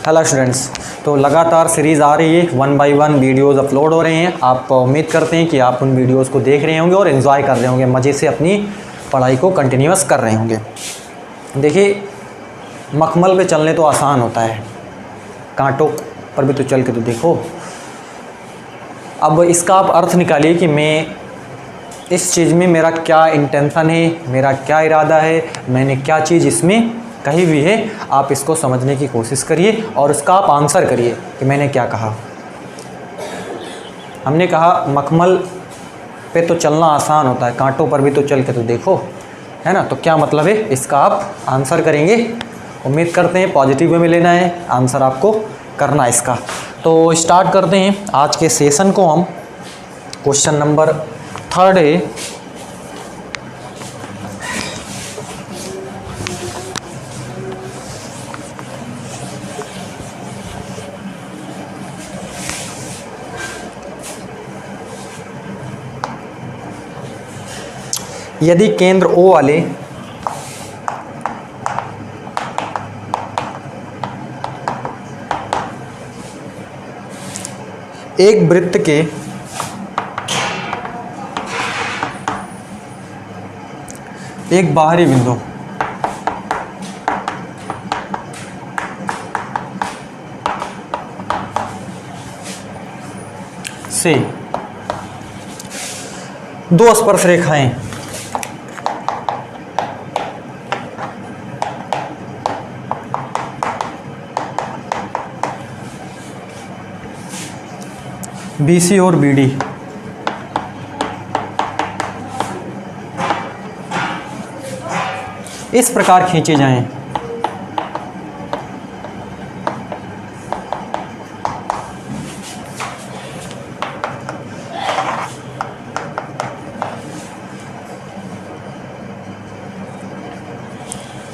Hello students, तो लगातार series आ रही है, 1 बाय 1 वीडियोज़ अपलोड हो रहे हैं। आप उम्मीद करते हैं कि आप उन वीडियोज़ को देख रहे होंगे और एंजॉय कर रहे होंगे, मज़े से अपनी पढ़ाई को कंटिन्यूस कर रहे होंगे। देखिए, मखमल पे चलने तो आसान होता है, कांटों पर भी तो चल के तो देखो। अब इसका आप अर्थ निकालिए कि मैं इस चीज़ में मेरा क्या इंटेंशन है, मेरा क्या इरादा है, मैंने क्या चीज़ इसमें कही हुई है। आप इसको समझने की कोशिश करिए और उसका आप आंसर करिए कि मैंने क्या कहा। हमने कहा मखमल पे तो चलना आसान होता है, कांटों पर भी तो चल के तो देखो, है ना। तो क्या मतलब है, इसका आप आंसर करेंगे। उम्मीद करते हैं पॉजिटिव वे में लेना है, आंसर आपको करना है इसका। तो स्टार्ट करते हैं आज के सेशन को। हम क्वेश्चन नंबर 3 है, यदि केंद्र O वाले एक वृत्त के एक बाहरी बिंदु से दो स्पर्श रेखाएं BC और BD इस प्रकार खींचे जाएं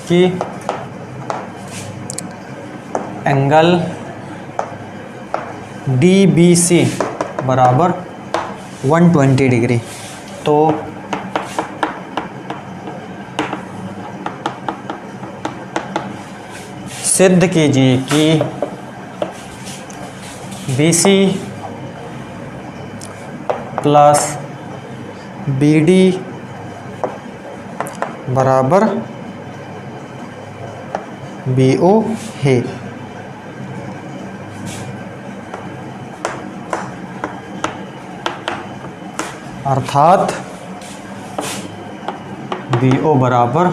कि एंगल DBC बराबर 120 डिग्री। तो सिद्ध कीजिए कि BC प्लस BD बराबर BO है। अर्थात BO बराबर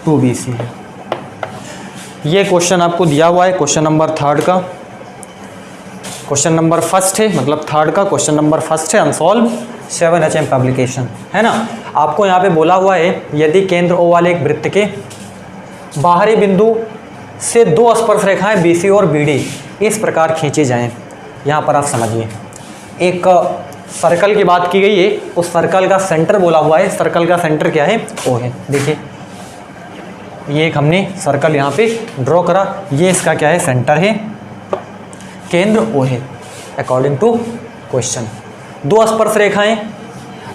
2BC है। ये क्वेश्चन आपको दिया हुआ है, क्वेश्चन नंबर 3 का। क्वेश्चन नंबर 1 है, मतलब 3 का क्वेश्चन नंबर 1 है, अनसॉल्व 7HM पब्लिकेशन, है ना। आपको यहाँ पे बोला हुआ है यदि केंद्र O वाले एक वृत्त के बाहरी बिंदु से दो स्पर्श रेखाएं BC और BD इस प्रकार खींची जाएं। यहाँ पर आप समझिए, एक सर्कल की बात की गई है, उस सर्कल का सेंटर बोला हुआ है। सर्कल का सेंटर क्या है, O है। देखिए, ये एक हमने सर्कल यहाँ पे ड्रॉ करा, ये इसका क्या है, सेंटर है, केंद्र O है अकॉर्डिंग टू क्वेश्चन। दो स्पर्श रेखाएं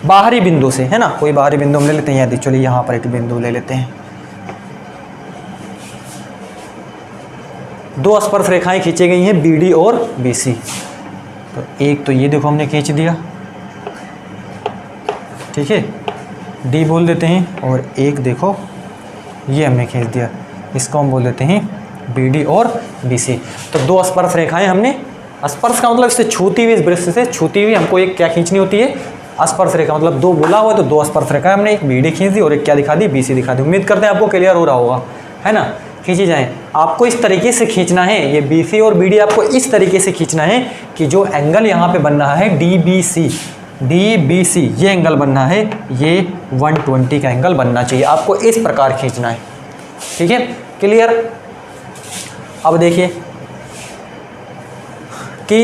बाहरी बिंदु से, है ना, कोई बाहरी बिंदु हम ले लेते हैं। यदि चलिए यहाँ पर एक बिंदु ले लेते हैं, दो स्पर्श रेखाएं खींची गई हैं BD और BC। तो एक तो ये देखो हमने खींच दिया, ठीक है, D बोल देते हैं, और एक देखो ये हमने खींच दिया, इसको हम बोल देते हैं BD और BC। तो दो स्पर्श रेखाएं हमने, स्पर्श का मतलब इससे छूती हुई, इस वृत्त से छूती हुई हमको एक क्या खींचनी होती है, स्पर्श रेखा। मतलब दो बोला हुआ है तो दो स्पर्श रेखाएं हमने, एक BD खींच दी और एक क्या दिखा दी, BC दिखा दी। उम्मीद करते हैं आपको क्लियर हो रहा होगा, है ना। खींची जाए, आपको इस तरीके से खींचना है, ये BC और BD आपको इस तरीके से खींचना है कि जो एंगल यहाँ पे बन रहा है DBC ये एंगल बनना है, ये 120 का एंगल बनना चाहिए। आपको इस प्रकार खींचना है, ठीक है, क्लियर। अब देखिए कि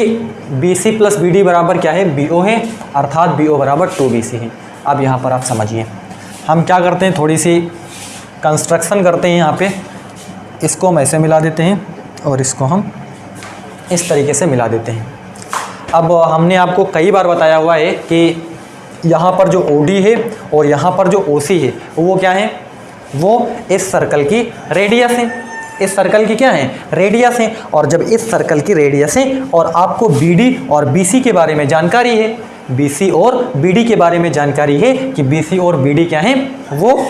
BC प्लस BD बराबर क्या है, BO है, अर्थात BO बराबर 2BC है। अब यहाँ पर आप समझिए, हम क्या करते हैं, थोड़ी सी कंस्ट्रक्शन करते हैं। यहाँ पे इसको हम ऐसे मिला देते हैं और इसको हम इस तरीके से मिला देते हैं। अब हमने आपको कई बार बताया हुआ है कि यहाँ पर जो OD है और यहाँ पर जो OC है वो क्या है, वो इस सर्कल की रेडियस इस सर्कल की क्या है, रेडियस है। और जब इस सर्कल की रेडियस है और आपको BD और BC के बारे में जानकारी है, BC और BD के बारे में जानकारी है कि BC और BD क्या है, वो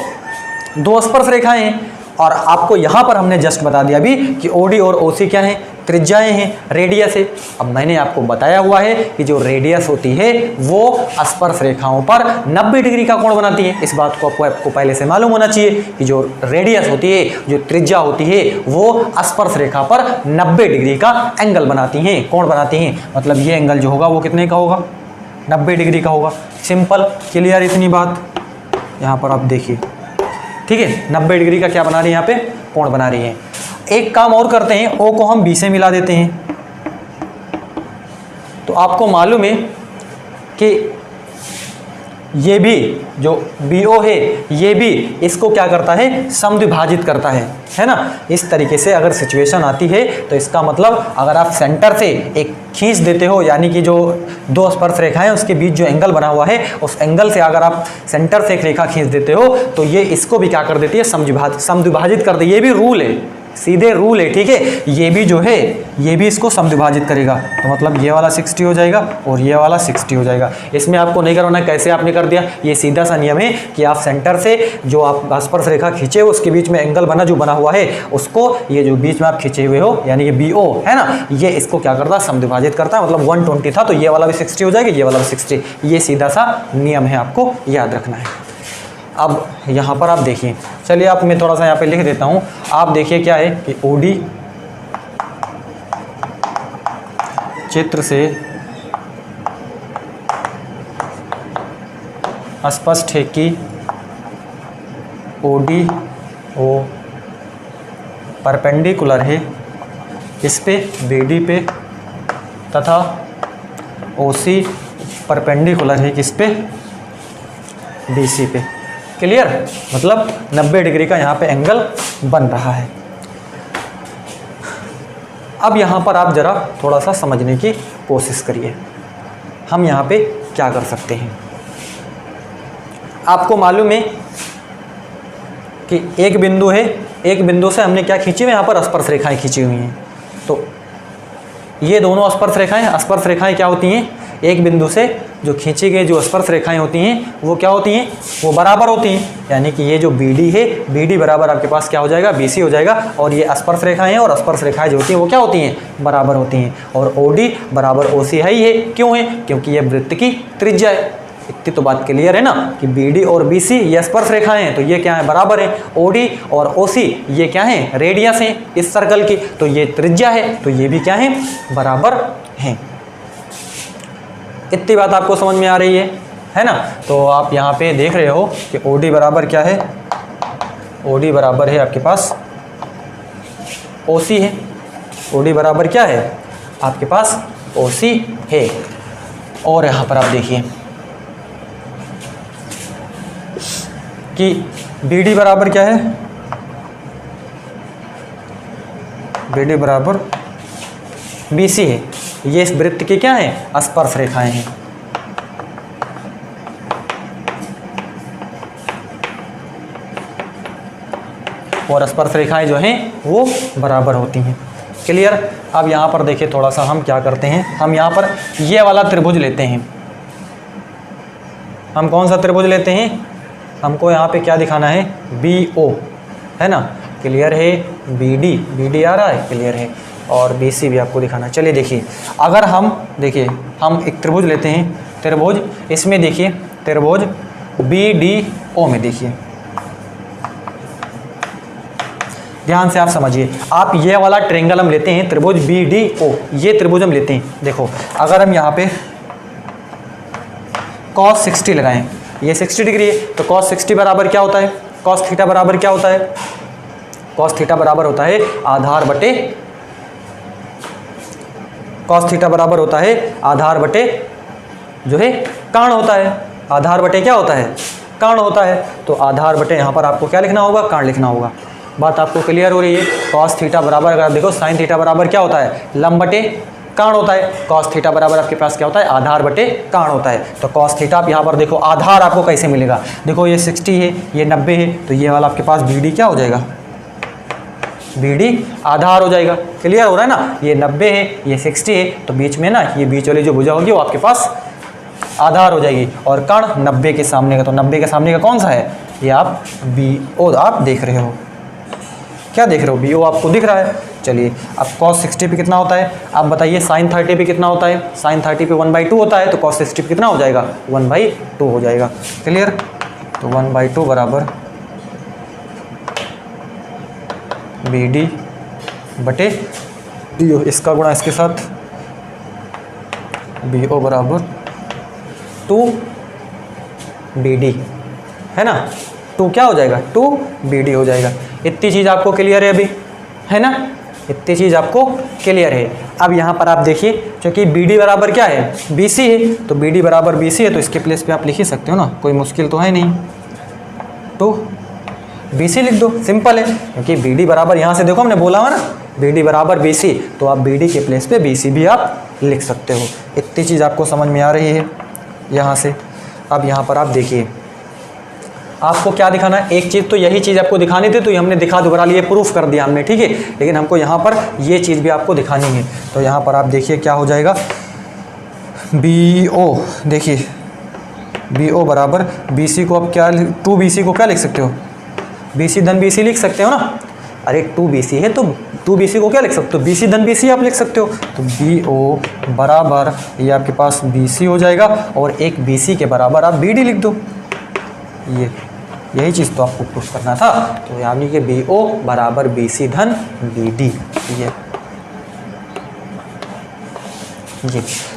दो स्पर्श रेखाएं हैं। और आपको यहाँ पर हमने जस्ट बता दिया अभी कि OD और OC क्या है, त्रिज्याएं हैं, रेडियस है। अब मैंने आपको बताया हुआ है कि जो रेडियस होती है वो स्पर्श रेखाओं पर 90 डिग्री का कोण बनाती है। इस बात को आपको पहले से मालूम होना चाहिए कि जो रेडियस होती है, जो त्रिज्या होती है, वो स्पर्श रेखा पर 90 डिग्री का एंगल बनाती हैं, कोण बनाती हैं। मतलब ये एंगल जो होगा वो कितने का होगा, 90 डिग्री का होगा। सिंपल, क्लियर इतनी बात। यहाँ पर आप देखिए, ठीक है, 90 डिग्री का क्या बना रही है, यहाँ पे कोण बना रही है। एक काम और करते हैं, O को हम B से मिला देते हैं। तो आपको मालूम है कि ये भी जो BO है, ये भी इसको क्या करता है, समद्विभाजित करता है ना। इस तरीके से अगर सिचुएशन आती है तो इसका मतलब अगर आप सेंटर से एक खींच देते हो, यानी कि जो दो स्पर्श रेखाएं उसके बीच जो एंगल बना हुआ है, उस एंगल से अगर आप सेंटर से एक रेखा खींच देते हो तो ये इसको भी क्या कर देती है, समद्विभाजित कर दे। ये भी रूल है, सीधे रूल है, ठीक है। ये भी जो है, ये भी इसको समद्विभाजित करेगा। तो मतलब ये वाला 60 हो जाएगा और ये वाला 60 हो जाएगा। इसमें आपको नहीं करना, कैसे आपने कर दिया, ये सीधा सा नियम है कि आप सेंटर से जो आप स्पर्श रेखा खींचे हो उसके बीच में एंगल बना जो बना हुआ है, उसको ये जो बीच में आप खींचे हुए हो यानी कि BO है ना, ये इसको क्या करता है, समद्विभाजित करता है। मतलब 120 था तो ये वाला भी 60 हो जाएगा, ये वाला भी 60। ये सीधा सा नियम है, आपको याद रखना है। अब यहाँ पर आप देखिए, चलिए आप मैं थोड़ा सा यहाँ पे लिख देता हूँ। आप देखिए क्या है कि OD चित्र से स्पष्ट है कि OD वो परपेंडिकुलर है इस पे BD पे, तथा OC परपेंडिकुलर है किस पे, BC पे। क्लियर, मतलब 90 डिग्री का यहाँ पे एंगल बन रहा है। अब यहाँ पर आप जरा थोड़ा सा समझने की कोशिश करिए, हम यहाँ पे क्या कर सकते हैं। आपको मालूम है कि एक बिंदु है, एक बिंदु से हमने क्या खींची हुई, यहाँ पर स्पर्श रेखाएं खींची हुई हैं। तो ये दोनों स्पर्श रेखाएं क्या होती हैं, एक बिंदु से जो खींची गई जो स्पर्श रेखाएं होती हैं वो क्या होती हैं, वो बराबर होती हैं। यानी कि ये जो BD है, BD बराबर आपके पास क्या हो जाएगा, BC हो जाएगा। और ये स्पर्श रेखाएं हैं, और स्पर्श रेखाएं जो होती हैं वो क्या होती हैं, बराबर होती हैं। और OD बराबर OC है ही है, क्यों है, क्योंकि ये वृत्त की त्रिज्या है। इतनी तो बात क्लियर है ना कि BD और BC ये स्पर्श रेखाएं हैं, तो ये क्या है, बराबर है। OD और OC ये क्या है, रेडियस है इस सर्कल की, तो ये त्रिज्या है, तो ये भी क्या है, बराबर है। इतनी बात आपको समझ में आ रही है ना। तो आप यहाँ पे देख रहे हो कि OD बराबर क्या है, OD बराबर है आपके पास OC है। OD बराबर क्या है, आपके पास OC है। और यहाँ पर आप देखिए कि BD बराबर क्या है, BD बराबर BC है। ये इस वृत्त की क्या है, स्पर्श रेखाएं हैं। और स्पर्श रेखाएं जो हैं वो बराबर होती हैं। क्लियर। अब यहाँ पर देखिए थोड़ा सा हम क्या करते हैं, हम यहाँ पर ये वाला त्रिभुज लेते हैं। हम कौन सा त्रिभुज लेते हैं, हमको यहाँ पे क्या दिखाना है, BO है ना। क्लियर है, BD आ रहा है, क्लियर है। और BC भी आपको दिखाना है। चलिए देखिए, अगर हम देखिए हम एक त्रिभुज लेते हैं, त्रिभुज इसमें देखिए, त्रिभुज BDO में देखिए, ध्यान से आप समझिए। आप ये वाला ट्रायंगल हम लेते हैं, त्रिभुज BDO, ये त्रिभुज हम लेते हैं। देखो अगर हम यहाँ पे cos 60 लगाएं, ये 60 डिग्री है, तो cos 60 बराबर क्या होता है, cos थीटा बराबर क्या होता है, cos थीटा बराबर होता है आधार बटे, cos थीटा बराबर होता है आधार बटे जो है कर्ण होता है। आधार बटे क्या होता है, कर्ण होता है। तो आधार बटे यहाँ पर आपको क्या लिखना होगा, कर्ण लिखना होगा। बात आपको क्लियर हो रही है। cos थीटा बराबर, अगर आप देखो sin थीटा बराबर क्या होता है, लंब बटे कर्ण होता है। cos थीटा बराबर आपके पास क्या होता है, आधार बटे कर्ण होता है। तो cos थीटा आप यहाँ पर देखो, आधार आपको कैसे मिलेगा, देखो ये 60 है, ये 90 है, तो ये वाला आपके पास BD क्या हो जाएगा, BD आधार हो जाएगा। क्लियर हो रहा है ना, ये 90 है, ये 60 है, तो बीच में ना ये बीच वाली जो भुजा होगी वो आपके पास आधार हो जाएगी। और कर्ण 90 के सामने का, तो 90 के सामने का कौन सा है, ये आप BO आप देख रहे हो। क्या देख रहे हो, BO आपको दिख रहा है। चलिए अब cos 60 पे कितना होता है, आप बताइए। sin 30 पे कितना होता है, sin 30 पे 1/2 होता है, तो cos 60 पे कितना हो जाएगा, 1/2 हो जाएगा। क्लियर, तो 1/2 बराबर BD बटे DO, इसका गुणा इसके साथ, BO बराबर 2BD है ना, 2 क्या हो जाएगा, 2BD हो जाएगा। इतनी चीज़ आपको क्लियर है अभी, है ना, इतनी चीज़ आपको क्लियर है। अब यहाँ पर आप देखिए, क्योंकि BD बराबर क्या है, BC है, तो BD बराबर BC है, तो इसके प्लेस पे आप लिख ही सकते हो ना, कोई मुश्किल तो है नहीं, तो BC लिख दो, सिंपल है। क्योंकि BD बराबर, यहाँ से देखो हमने बोला हुआ ना, BD बराबर BC, तो आप BD के प्लेस पे BC भी आप लिख सकते हो। इतनी चीज़ आपको समझ में आ रही है यहाँ से। अब यहाँ पर आप देखिए, आपको क्या दिखाना है, एक चीज़ तो यही चीज़ आपको दिखानी थी, तो ये हमने दिखा दोबारा लिए, प्रूफ कर दिया हमने, ठीक है। लेकिन हमको यहाँ पर ये चीज़ भी आपको दिखानी है, तो यहाँ पर आप देखिए क्या हो जाएगा, BO, देखिए BO बराबर BC को आप क्या, 2BC को क्या लिख सकते हो, BC धन BC लिख सकते हो ना। अरे 2BC है तो 2BC को क्या लिख सकते हो, BC धन BC आप लिख सकते हो। तो BO बराबर ये आपके पास BC हो जाएगा, और एक BC के बराबर आप BD लिख दो। यही चीज़ तो आपको प्रूफ करना था। तो यानी कि BO बराबर BC धन BD, ये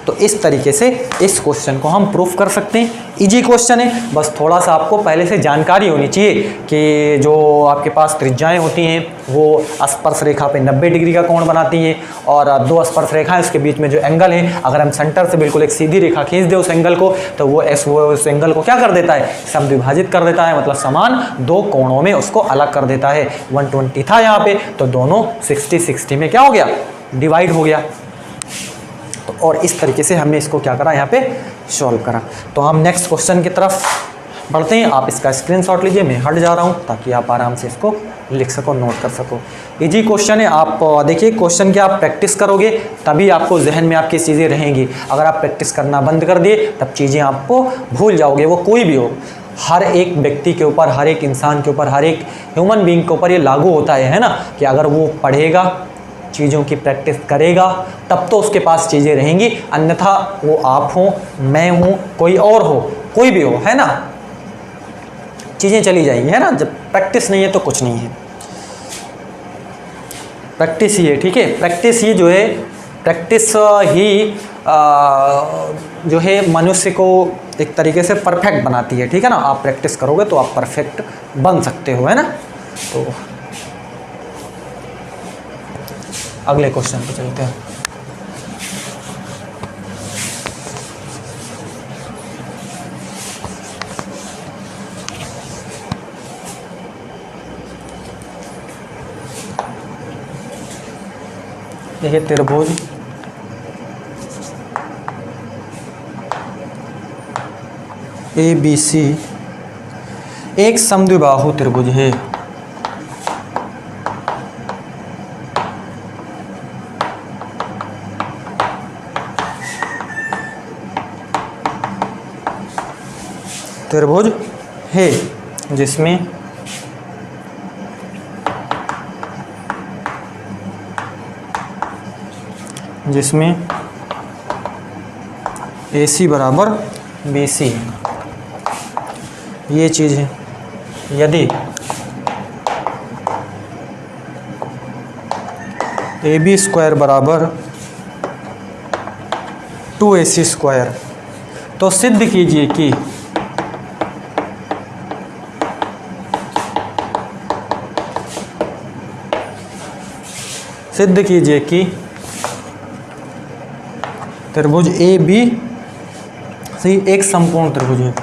तो इस तरीके से इस क्वेश्चन को हम प्रूफ कर सकते हैं। इजी क्वेश्चन है, बस थोड़ा सा आपको पहले से जानकारी होनी चाहिए कि जो आपके पास त्रिज्याएं होती हैं वो स्पर्श रेखा पे 90 डिग्री का कोण बनाती हैं, और दो स्पर्श रेखाएं उसके बीच में जो एंगल है, अगर हम सेंटर से बिल्कुल एक सीधी रेखा खींच दे उस एंगल को, तो वो उस एंगल को क्या कर देता है, समद्विभाजित कर देता है, मतलब समान दो कोणों में उसको अलग कर देता है। 120 था यहाँ पे, तो दोनों 60-60 में क्या हो गया, डिवाइड हो गया। और इस तरीके से हमने इसको क्या करा, यहाँ पे सॉल्व करा। तो हम नेक्स्ट क्वेश्चन की तरफ बढ़ते हैं। आप इसका स्क्रीनशॉट लीजिए, मैं हट जा रहा हूँ ताकि आप आराम से इसको लिख सको, नोट कर सको। इजी क्वेश्चन है, आप देखिए क्वेश्चन की आप प्रैक्टिस करोगे तभी आपको जहन में आपकी चीज़ें रहेंगी। अगर आप प्रैक्टिस करना बंद कर दिए तब चीज़ें आपको भूल जाओगे, वो कोई भी हो, हर एक व्यक्ति के ऊपर, हर एक इंसान के ऊपर, हर एक ह्यूमन बीइंग के ऊपर ये लागू होता है ना, कि अगर वो पढ़ेगा, चीज़ों की प्रैक्टिस करेगा, तब तो उसके पास चीज़ें रहेंगी, अन्यथा वो आप हो, मैं हूँ, कोई और हो, कोई भी हो, है ना, चीज़ें चली जाएंगी, है ना। जब प्रैक्टिस नहीं है तो कुछ नहीं है, प्रैक्टिस ही है, ठीक है। प्रैक्टिस ही जो है, प्रैक्टिस ही जो है मनुष्य को एक तरीके से परफेक्ट बनाती है, ठीक है ना। आप प्रैक्टिस करोगे तो आप परफेक्ट बन सकते हो, है ना। तो अगले क्वेश्चन पे चलते हैं। देखिए त्रिभुज ABC एक समद्विबाहु त्रिभुज है। त्रिभुज है जिसमें AC बराबर BC, ये चीज़ है। यदि AB स्क्वायर बराबर 2AC स्क्वायर, तो सिद्ध कीजिए कि त्रिभुज ABC एक समकोण त्रिभुज है।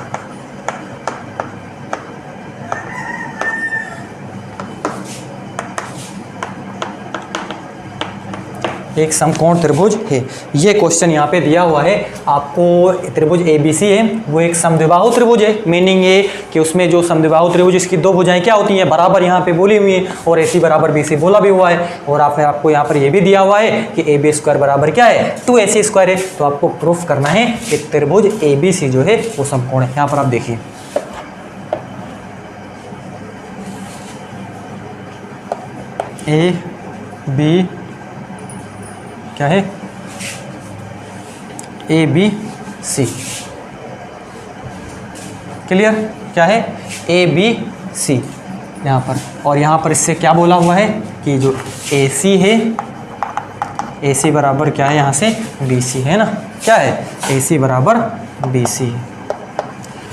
एक समकोण त्रिभुज है। ये क्वेश्चन यहाँ पे दिया हुआ है आपको, त्रिभुज ABC है वो एक समद्विबाहु त्रिभुज है। मीनिंग ये कि उसमें जो समद्विबाहु त्रिभुज इसकी दो भुजाएं क्या होती हैं, बराबर यहाँ पे बोली हुई है, और AC बराबर BC बोला भी हुआ है। और आपको यहाँ पर ये भी दिया हुआ है कि AB² बराबर क्या है, 2AC² है। तो आपको प्रूफ करना है कि त्रिभुज ABC जो है वो समकोण है। यहाँ पर आप देखिए AB क्या है, ABC क्लियर, क्या है ABC यहाँ पर। और यहाँ पर इससे क्या बोला हुआ है कि जो AC है, AC बराबर क्या है यहाँ से BC है ना, क्या है AC बराबर BC है,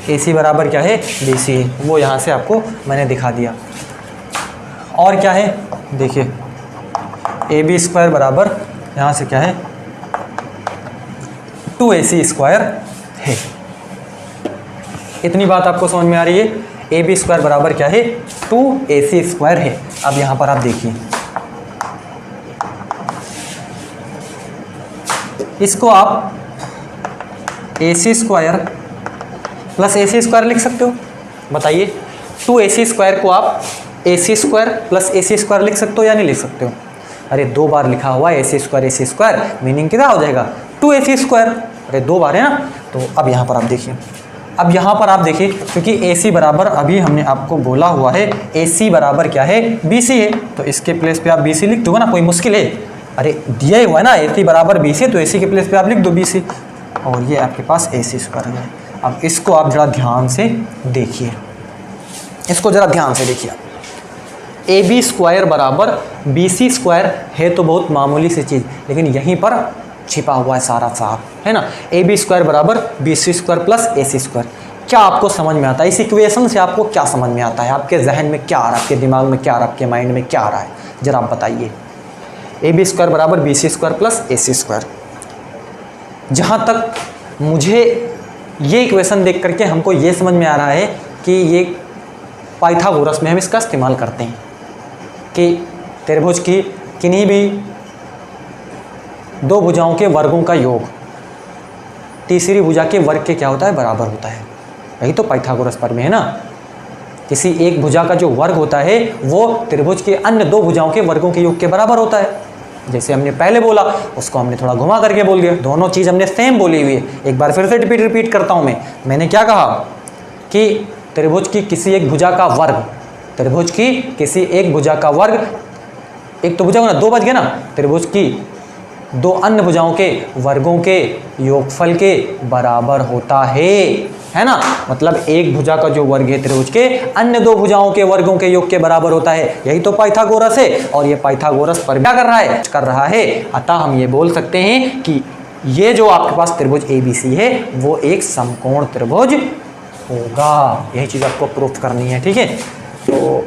AC बराबर क्या है BC है, वो यहाँ से आपको मैंने दिखा दिया। और क्या है देखिए AB² बराबर यहाँ से क्या है 2AC² है। इतनी बात आपको समझ में आ रही है, AB² बराबर क्या है 2AC² है। अब यहाँ पर आप देखिए इसको आप AC² प्लस AC² लिख सकते हो, बताइए 2AC² को आप AC² प्लस AC² लिख सकते हो या नहीं लिख सकते हो? अरे दो बार लिखा हुआ है AC², मीनिंग कितना हो जाएगा 2AC², अरे दो बार है ना। तो अब यहाँ पर आप देखिए, अब यहाँ पर आप देखिए क्योंकि AC बराबर अभी हमने आपको बोला हुआ है AC बराबर क्या है BC है, तो इसके प्लेस पे आप BC लिख दोगे ना, कोई मुश्किल है? अरे दिया ही हुआ है ना AC बराबर BC, तो AC के प्लेस पे आप लिख दो BC, और ये आपके पास AC² है। अब इसको आप जरा ध्यान से देखिए, इसको जरा ध्यान से देखिए, AB² बराबर BC² है तो बहुत मामूली सी चीज़, लेकिन यहीं पर छिपा हुआ है सारा साफ, है ना। AB² बराबर BC² प्लस AC²। क्या आपको समझ में आता है इस इक्वेशन से? आपको क्या समझ में आता है? आपके जहन में क्या आ रहा है, आपके दिमाग में क्या आ रहा है, आपके माइंड में क्या आ रहा है, जरा आप बताइए। AB² बराबर BC² प्लस AC²। जहाँ तक मुझे ये इक्वेशन देख करके हमको ये समझ में आ रहा है कि ये पाइथागोरस में हम इसका इस्तेमाल करते हैं कि त्रिभुज की किन्हीं भी दो भुजाओं के वर्गों का योग तीसरी भुजा के वर्ग के क्या होता है, बराबर होता है। यही तो पाइथागोरस प्रमेय है ना। किसी एक भुजा का जो वर्ग होता है वो त्रिभुज के अन्य दो भुजाओं के वर्गों के योग के बराबर होता है। जैसे हमने पहले बोला उसको हमने थोड़ा घुमा करके बोल दिया, दोनों चीज़ हमने सेम बोली हुई है। एक बार फिर से रिपीट करता हूँ मैंने क्या कहा कि त्रिभुज की किसी एक भुजा का वर्ग, त्रिभुज की किसी एक भुजा का वर्ग, एक तो भुजा ना, दो बच गए ना, त्रिभुज की दो अन्य भुजाओं के वर्गों के योगफल के बराबर होता है ना। मतलब एक भुजा का जो वर्ग है त्रिभुज के अन्य दो भुजाओं के वर्गों के योग के बराबर होता है। यही तो पाइथागोरस है, और ये पाइथागोरस पर क्या कर रहा है। अतः हम ये बोल सकते हैं कि ये जो आपके पास त्रिभुज ABC है वो एक समकोण त्रिभुज होगा। यही चीज़ आपको प्रूफ करनी है, ठीक है। तो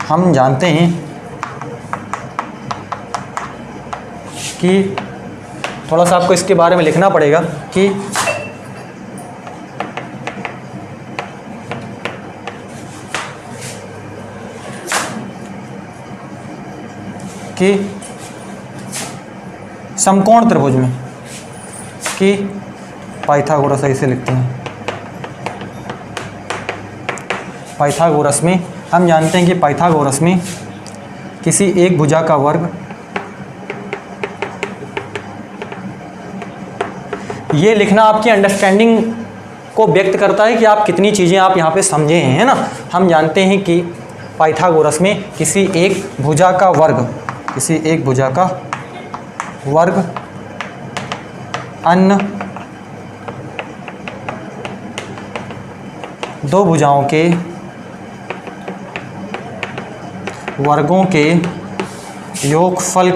हम जानते हैं कि थोड़ा सा आपको इसके बारे में लिखना पड़ेगा कि समकोण त्रिभुज में कि पाइथागोरस ऐसे लिखते हैं। पाइथागोरस में हम जानते हैं कि पाइथागोरस में किसी एक भुजा का वर्ग, ये लिखना आपकी अंडरस्टैंडिंग को व्यक्त करता है कि आप कितनी चीज़ें आप यहाँ पे समझे हैं, है ना। हम जानते हैं कि पाइथागोरस में किसी एक भुजा का वर्ग, किसी एक भुजा का वर्ग अन्य दो भुजाओं के वर्गों के योगफल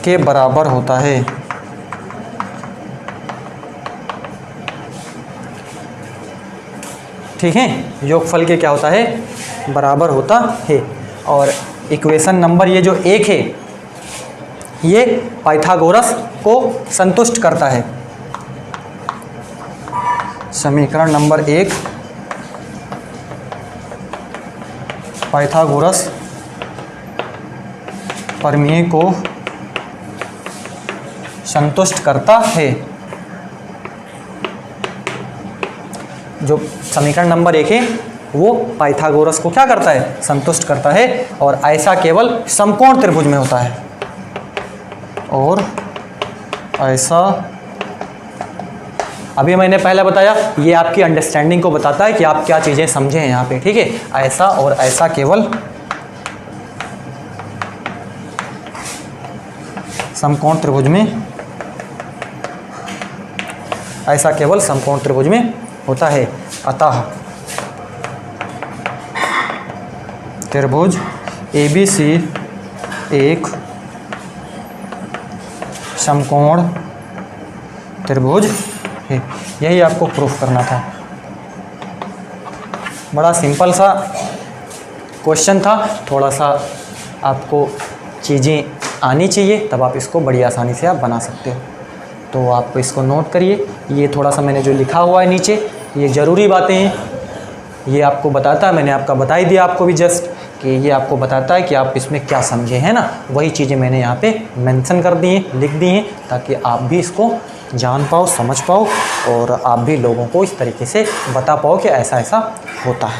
के बराबर होता है। ठीक है, योगफल के क्या होता है, बराबर होता है। और इक्वेशन नंबर ये जो एक है ये पाइथागोरस को संतुष्ट करता है। समीकरण नंबर एक पाइथागोरस प्रमेय को संतुष्ट करता है। जो समीकरण नंबर 1 है वो पाइथागोरस को क्या करता है, संतुष्ट करता है, और ऐसा केवल समकोण त्रिभुज में होता है, और ऐसा, अभी मैंने पहले बताया, ये आपकी अंडरस्टैंडिंग को बताता है कि आप क्या चीज़ें समझे हैं यहाँ पे, ठीक है। ऐसा और ऐसा केवल समकोण त्रिभुज में, ऐसा केवल समकोण त्रिभुज में होता है। अतः त्रिभुज ABC एक समकोण त्रिभुज है। यही आपको प्रूफ करना था। बड़ा सिंपल सा क्वेश्चन था, थोड़ा सा आपको चीज़ें आनी चाहिए, तब आप इसको बड़ी आसानी से आप बना सकते हो। तो आप इसको नोट करिए। ये थोड़ा सा मैंने जो लिखा हुआ है नीचे, ये ज़रूरी बातें हैं, ये आपको बताता है, मैंने आपका बता ही दिया आपको भी जस्ट, कि ये आपको बताता है कि आप इसमें क्या समझे हैं ना। वही चीज़ें मैंने यहाँ पे मेंशन कर दी हैं, लिख दी हैं, ताकि आप भी इसको जान पाओ, समझ पाओ, और आप भी लोगों को इस तरीके से बता पाओ कि ऐसा ऐसा होता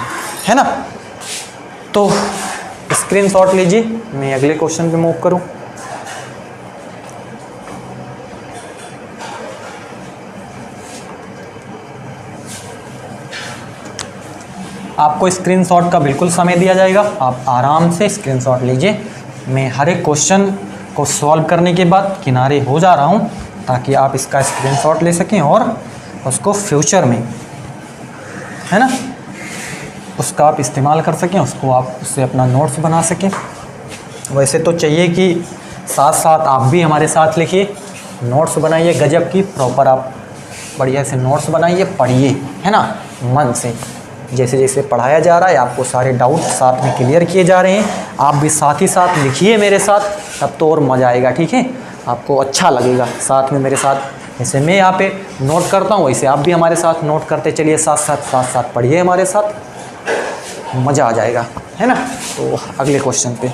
है ना। तो स्क्रीनशॉट लीजिए, मैं अगले क्वेश्चन पे मूव करूँ। आपको स्क्रीनशॉट का बिल्कुल समय दिया जाएगा, आप आराम से स्क्रीनशॉट लीजिए। मैं हर एक क्वेश्चन को सॉल्व करने के बाद किनारे हो जा रहा हूँ, ताकि आप इसका स्क्रीनशॉट ले सकें और उसको फ्यूचर में, है ना, उसका आप इस्तेमाल कर सकें, उसको आप उससे अपना नोट्स बना सकें। वैसे तो चाहिए कि साथ साथ आप भी हमारे साथ लिखिए, नोट्स बनाइए, गजब की प्रॉपर आप बढ़िया से नोट्स बनाइए, पढ़िए, है ना, मन से। जैसे जैसे पढ़ाया जा रहा है आपको सारे डाउट साथ में क्लियर किए जा रहे हैं, आप भी साथ ही साथ लिखिए मेरे साथ, तब तो और मज़ा आएगा, ठीक है। आपको अच्छा लगेगा साथ में मेरे साथ, जैसे मैं यहाँ पे नोट करता हूँ वैसे आप भी हमारे साथ नोट करते चलिए, साथ साथ पढ़िए हमारे साथ, मज़ा आ जाएगा, है ना। तो अगले क्वेश्चन पे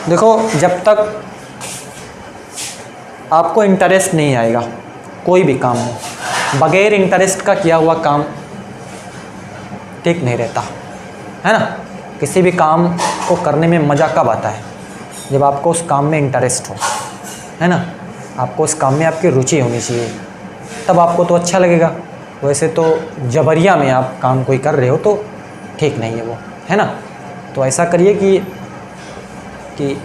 देखो, जब तक आपको इंटरेस्ट नहीं आएगा कोई भी काम हो, बगैर इंटरेस्ट का किया हुआ काम ठीक नहीं रहता, है ना। किसी भी काम को करने में मज़ा कब आता है, जब आपको उस काम में इंटरेस्ट हो, है ना, आपको उस काम में आपकी रुचि होनी चाहिए, तब आपको तो अच्छा लगेगा। वैसे तो जबरिया में आप काम कोई कर रहे हो तो ठीक नहीं है वो, है ना। तो ऐसा करिए कि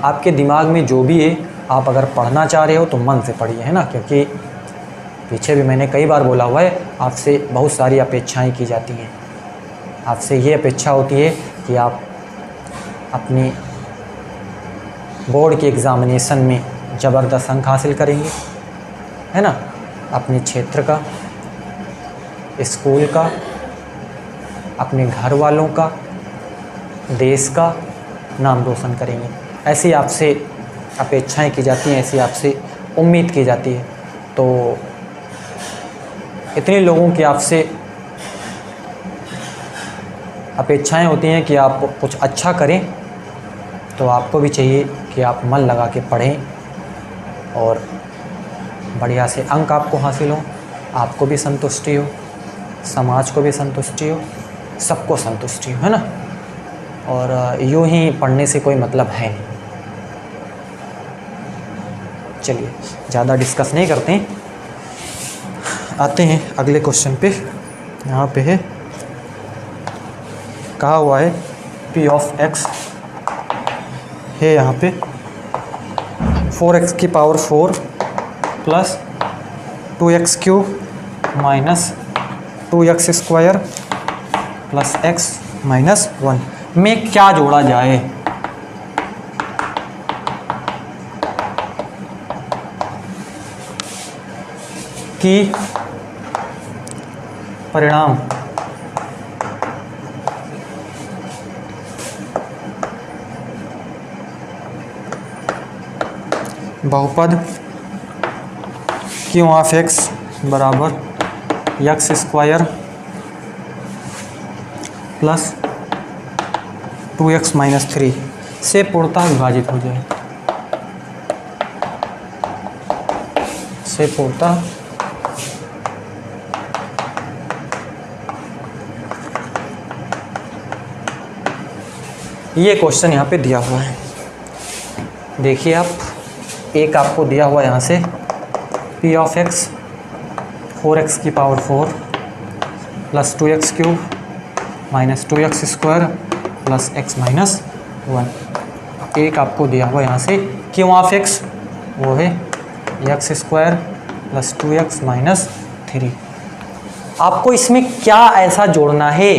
आपके दिमाग में जो भी है, आप अगर पढ़ना चाह रहे हो तो मन से पढ़िए, है ना, क्योंकि पीछे भी मैंने कई बार बोला हुआ है, आपसे बहुत सारी अपेक्षाएं की जाती हैं। आपसे ये अपेक्षा होती है कि आप अपनी बोर्ड के एग्ज़ामिनेशन में ज़बरदस्त अंक हासिल करेंगे, है ना, अपने क्षेत्र का, स्कूल का, अपने घर वालों का, देश का नाम रोशन करेंगे। ऐसी आपसे अपेक्षाएं की जाती हैं, ऐसी आपसे उम्मीद की जाती है। तो इतने लोगों की आपसे अपेक्षाएं होती हैं कि आप कुछ अच्छा करें, तो आपको भी चाहिए कि आप मन लगा के पढ़ें और बढ़िया से अंक आपको हासिल हो, आपको भी संतुष्टि हो, समाज को भी संतुष्टि हो, सबको संतुष्टि हो, है ना। और यूँ ही पढ़ने से कोई मतलब है नहीं। चलिए ज़्यादा डिस्कस नहीं करते हैं, आते हैं अगले क्वेश्चन पे। यहाँ पे है, कहा हुआ है p ऑफ x है यहाँ पे 4x की power 4 plus 2x cube minus 2x square plus x minus 1 में क्या जोड़ा जाए। कि परिणाम बहुपद क्यू ऑफ x बराबर x square plus 2x minus 3 से पूर्णतः विभाजित हो जाए, से पूर्णतः ये क्वेश्चन यहाँ पे दिया हुआ है। देखिए आप, एक आपको दिया हुआ यहाँ से p ऑफ x 4x की power 4 plus 2x cube minus 2x square plus x minus 1। एक आपको दिया हुआ यहाँ से q ऑफ x, वो है x square plus 2x minus 3। आपको इसमें क्या ऐसा जोड़ना है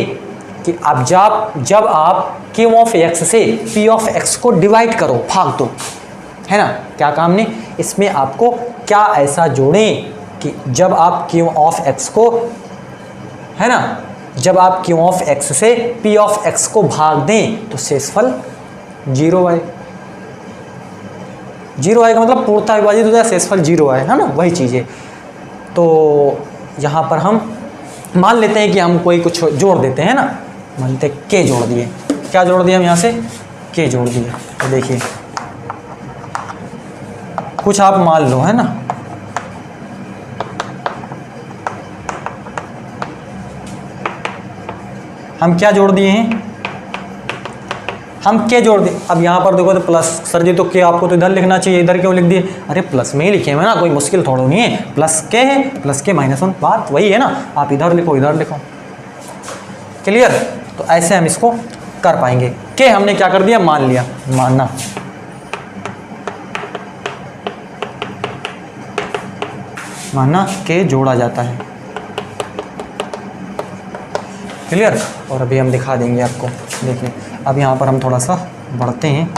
कि अब जब आप q ऑफ x से p ऑफ x को डिवाइड करो, भाग दो, है ना, क्या काम ने, इसमें आपको क्या ऐसा जोड़ें कि जब आप q ऑफ x को, है ना, जब आप q ऑफ x से p ऑफ x को भाग दें तो शेषफल 0 आए। 0 आएगा मतलब पूर्णतः विभाजित हो जाए, शेषफल 0 आए, है ना, वही चीज़ है। तो यहाँ पर हम मान लेते हैं कि हम कोई कुछ जोड़ देते हैं ना, मानते के जोड़ दिए, क्या जोड़ दिए हम यहाँ से, के जोड़ दिए। तो देखिए कुछ आप मान लो, है ना, हम क्या जोड़ दिए हैं, हम के जोड़ दिए। अब यहाँ पर देखो तो प्लस, सर जी तो के आपको तो इधर लिखना चाहिए, इधर क्यों लिख दिए, अरे प्लस में ही लिखे हुए ना, कोई मुश्किल थोड़ा नहीं है, प्लस के है, प्लस के माइनस 1, बात वही है ना, आप इधर लिखो इधर लिखो, क्लियर। तो ऐसे हम इसको कर पाएंगे। के हमने क्या कर दिया, मान लिया, मानना, मानना के जोड़ा जाता है, क्लियर। और अभी हम दिखा देंगे आपको, देखिए अब यहाँ पर हम थोड़ा सा बढ़ते हैं,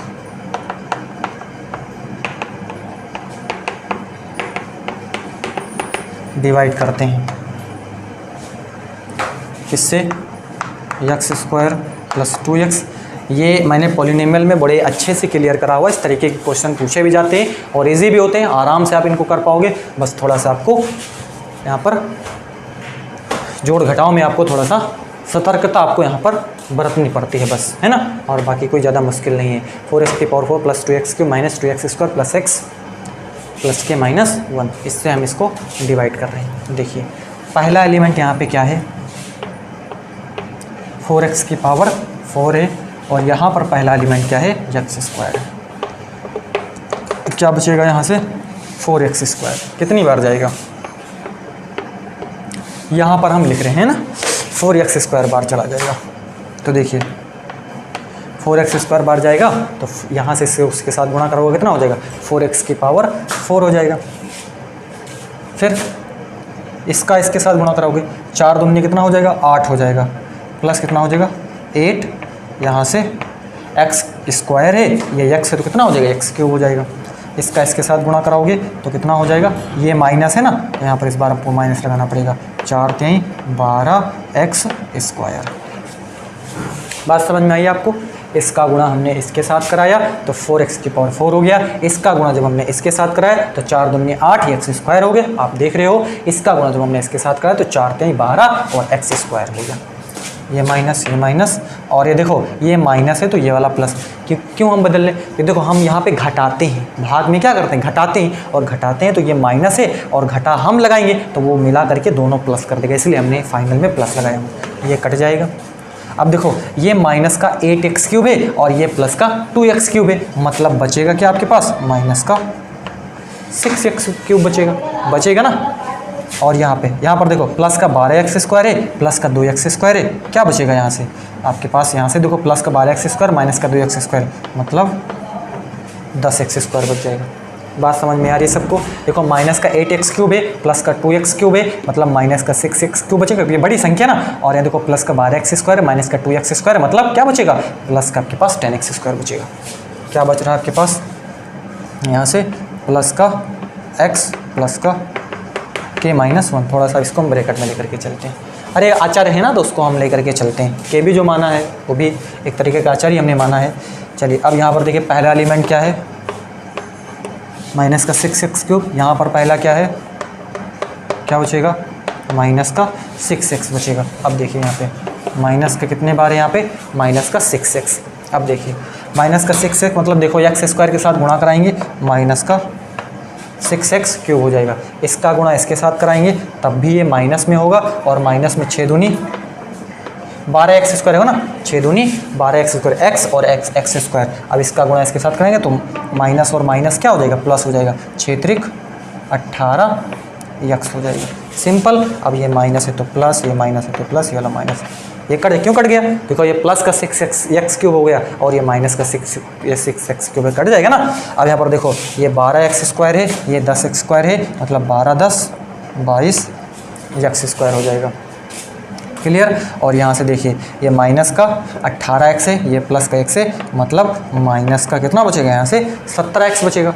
डिवाइड करते हैं, किससे, x स्क्वायर प्लस 2x। ये मैंने पॉलिनोमियल में बड़े अच्छे से क्लियर करा हुआ है, इस तरीके के क्वेश्चन पूछे भी जाते हैं और इजी भी होते हैं, आराम से आप इनको कर पाओगे। बस थोड़ा सा आपको यहाँ पर जोड़ घटाव में आपको थोड़ा सा सतर्कता आपको यहाँ पर बरतनी पड़ती है, बस, है ना, और बाकी कोई ज़्यादा मुश्किल नहीं है। 4x की power 4 plus 2x cube minus 2x square plus x plus के माइनस 1, इससे हम इसको डिवाइड कर रहे हैं। देखिए पहला एलिमेंट यहाँ पे क्या है, 4x की पावर 4 है, और यहाँ पर पहला एलिमेंट क्या है, x स्क्वायर है। क्या बचेगा यहाँ से, 4x स्क्वायर, कितनी बार जाएगा, यहाँ पर हम लिख रहे हैं ना 4x स्क्वायर बार चला जाएगा। तो देखिए 4x स्क्वायर बार जाएगा, तो यहाँ से उसके साथ गुणा करोगे कितना हो जाएगा, 4x की पावर 4 हो जाएगा। फिर इसका इसके साथ गुणा कराओगे, 4 दूनी कितना हो जाएगा, 8 हो जाएगा, प्लस कितना हो जाएगा 8, यहाँ से x स्क्वायर है, ये x है तो कितना हो जाएगा, x क्यूब हो जाएगा। इसका इसके साथ गुणा कराओगे तो कितना हो जाएगा, ये माइनस है ना, तो यहाँ पर इस बार आपको माइनस लगाना पड़ेगा, 4 3 12 x स्क्वायर। बात समझ में आई आपको। इसका गुणा हमने इसके साथ कराया तो 4x की पावर 4 हो गया, इसका गुणा जब हमने इसके साथ कराया तो 4 दूनी 8 x स्क्वायर हो गया, आप देख रहे हो। इसका गुणा जब हमने इसके साथ कराया तो 4 3 12 और x स्क्वायर हो गया। ये माइनस, और ये देखो ये माइनस है तो ये वाला प्लस, क्यों हम बदल लें, ये देखो हम यहाँ पे घटाते हैं, भाग में क्या करते हैं, घटाते हैं, और घटाते हैं तो ये माइनस है और घटा हम लगाएंगे तो वो मिला करके दोनों प्लस कर देगा, इसलिए हमने फाइनल में प्लस लगाया, ये कट जाएगा। अब देखो ये माइनस का 8x क्यूब है और ये प्लस का 2x क्यूब है, मतलब बचेगा क्या आपके पास, माइनस का 6x क्यूब बचेगा ना। और यहाँ पर देखो प्लस का 12x स्क्वायर है, प्लस का 2x स्क्वायर है, क्या बचेगा यहाँ से आपके पास, यहाँ से देखो प्लस का 12x स्क्वायर माइनस का 2x स्क्वायर, मतलब 10x स्क्वायर बच जाएगा। बात समझ में आ रही है सबको। देखो माइनस का 8x क्यूब है, प्लस का 2x क्यूब है, मतलब माइनस का 6x क्यूब बचेगा, ये बड़ी संख्या ना। और यहाँ देखो प्लस का 12x स्क्वायर है, माइनस का 2x स्क्वायर, मतलब क्या बचेगा, प्लस का आपके पास 10x स्क्वायर बचेगा। क्या बच रहा है आपके पास, यहाँ से प्लस का x प्लस का के माइनस 1, थोड़ा सा इसको हम ब्रैकेट में लेकर के चलते हैं। अरे आचार्य है ना तो उसको हम लेकर के चलते हैं, के भी जो माना है वो भी एक तरीके का आचार्य हमने माना है। चलिए अब यहाँ पर देखिए पहला एलिमेंट क्या है, माइनस का 6x क्यूब, यहाँ पर पहला क्या है, क्या बचेगा, माइनस का 6x बचेगा। अब देखिए यहाँ पे माइनस के कितने बार है, यहाँ पे माइनस का 6x। अब देखिए माइनस का 6x मतलब देखो एक्स स्क्वायर के साथ गुणा कराएंगे, माइनस का 6x क्यूब हो जाएगा। इसका गुणा इसके साथ कराएंगे तब भी ये माइनस में होगा, और माइनस में 6 दूनी 12x स्क्वायर होगा ना, 6 दूनी 12x स्क्वायर, एक्स और एक्स स्क्वायर। अब इसका गुणा इसके साथ कराएंगे तो माइनस और माइनस क्या हो जाएगा, प्लस हो जाएगा, 6 त्रिक 18 x हो जाएगा। सिंपल। अब ये माइनस है तो प्लस, ये माइनस है तो प्लस, ये वाला माइनस, ये कट क्यों कट गया, देखो ये प्लस का 6x क्यूब हो गया और ये माइनस का 6x क्यूब कट जाएगा ना। अब यहाँ पर देखो ये 12x स्क्वायर है, ये 10x स्क्वायर है, मतलब 12 10 22 x स्क्वायर हो जाएगा। क्लियर। और यहाँ से देखिए ये माइनस का 18x है, ये प्लस का x है, मतलब माइनस का कितना बचेगा, यहाँ से 17x बचेगा।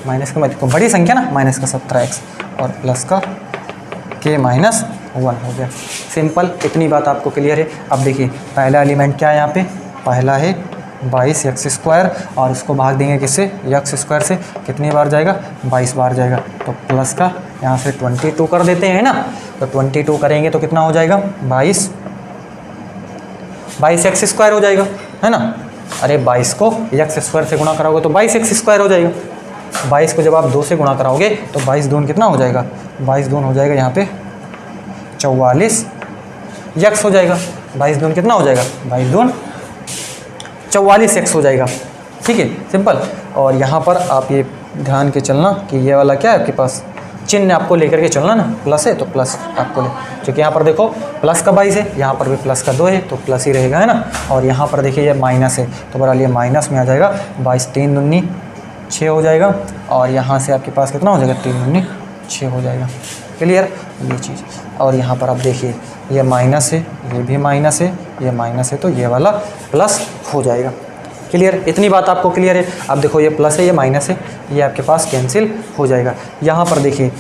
माइनस का मतलब बड़ी संख्या ना, माइनस का 17x और प्लस का k माइनस 1 हो गया। सिंपल। इतनी बात आपको क्लियर है। अब देखिए पहला एलिमेंट क्या है, यहाँ पे पहला है 22x स्क्वायर और इसको भाग देंगे किससे, x स्क्वायर से, कितनी बार जाएगा, 22 बार जाएगा। तो प्लस का यहाँ से 22 कर देते हैं ना, तो 22 करेंगे तो कितना हो जाएगा, 22x स्क्वायर हो जाएगा, है ना। अरे 22 को x स्क्वायर से गुणा कराओगे तो 22x स्क्वायर हो जाएगा। 22 को जब आप 2 से गुणा कराओगे तो 22 दून कितना हो जाएगा, 22 दून हो जाएगा यहाँ पे 44 x हो जाएगा। 22 दून कितना हो जाएगा, 22 दून 44 x हो जाएगा। ठीक है, सिंपल। और यहाँ पर आप ये ध्यान के चलना कि ये वाला क्या है आपके पास, चिन्ह आपको लेकर के चलना ना, प्लस है तो प्लस आपको ले, क्योंकि यहाँ पर देखो प्लस का 22 है, यहाँ पर भी प्लस का 2 है तो प्लस ही रहेगा, है ना। और यहाँ पर देखिए ये माइनस है तो बहरहाल ये माइनस में आ जाएगा, 22 3 दूनी 6 हो जाएगा, और यहाँ से आपके पास कितना हो जाएगा, 3 दूनी 6 हो जाएगा। क्लियर ये चीज़। और यहाँ पर आप देखिए ये माइनस है, ये भी माइनस है, ये माइनस है, तो ये वाला प्लस हो जाएगा। क्लियर। इतनी बात आपको क्लियर है। अब देखो ये प्लस है, ये माइनस है, ये आपके पास कैंसिल हो जाएगा। यहाँ पर देखिए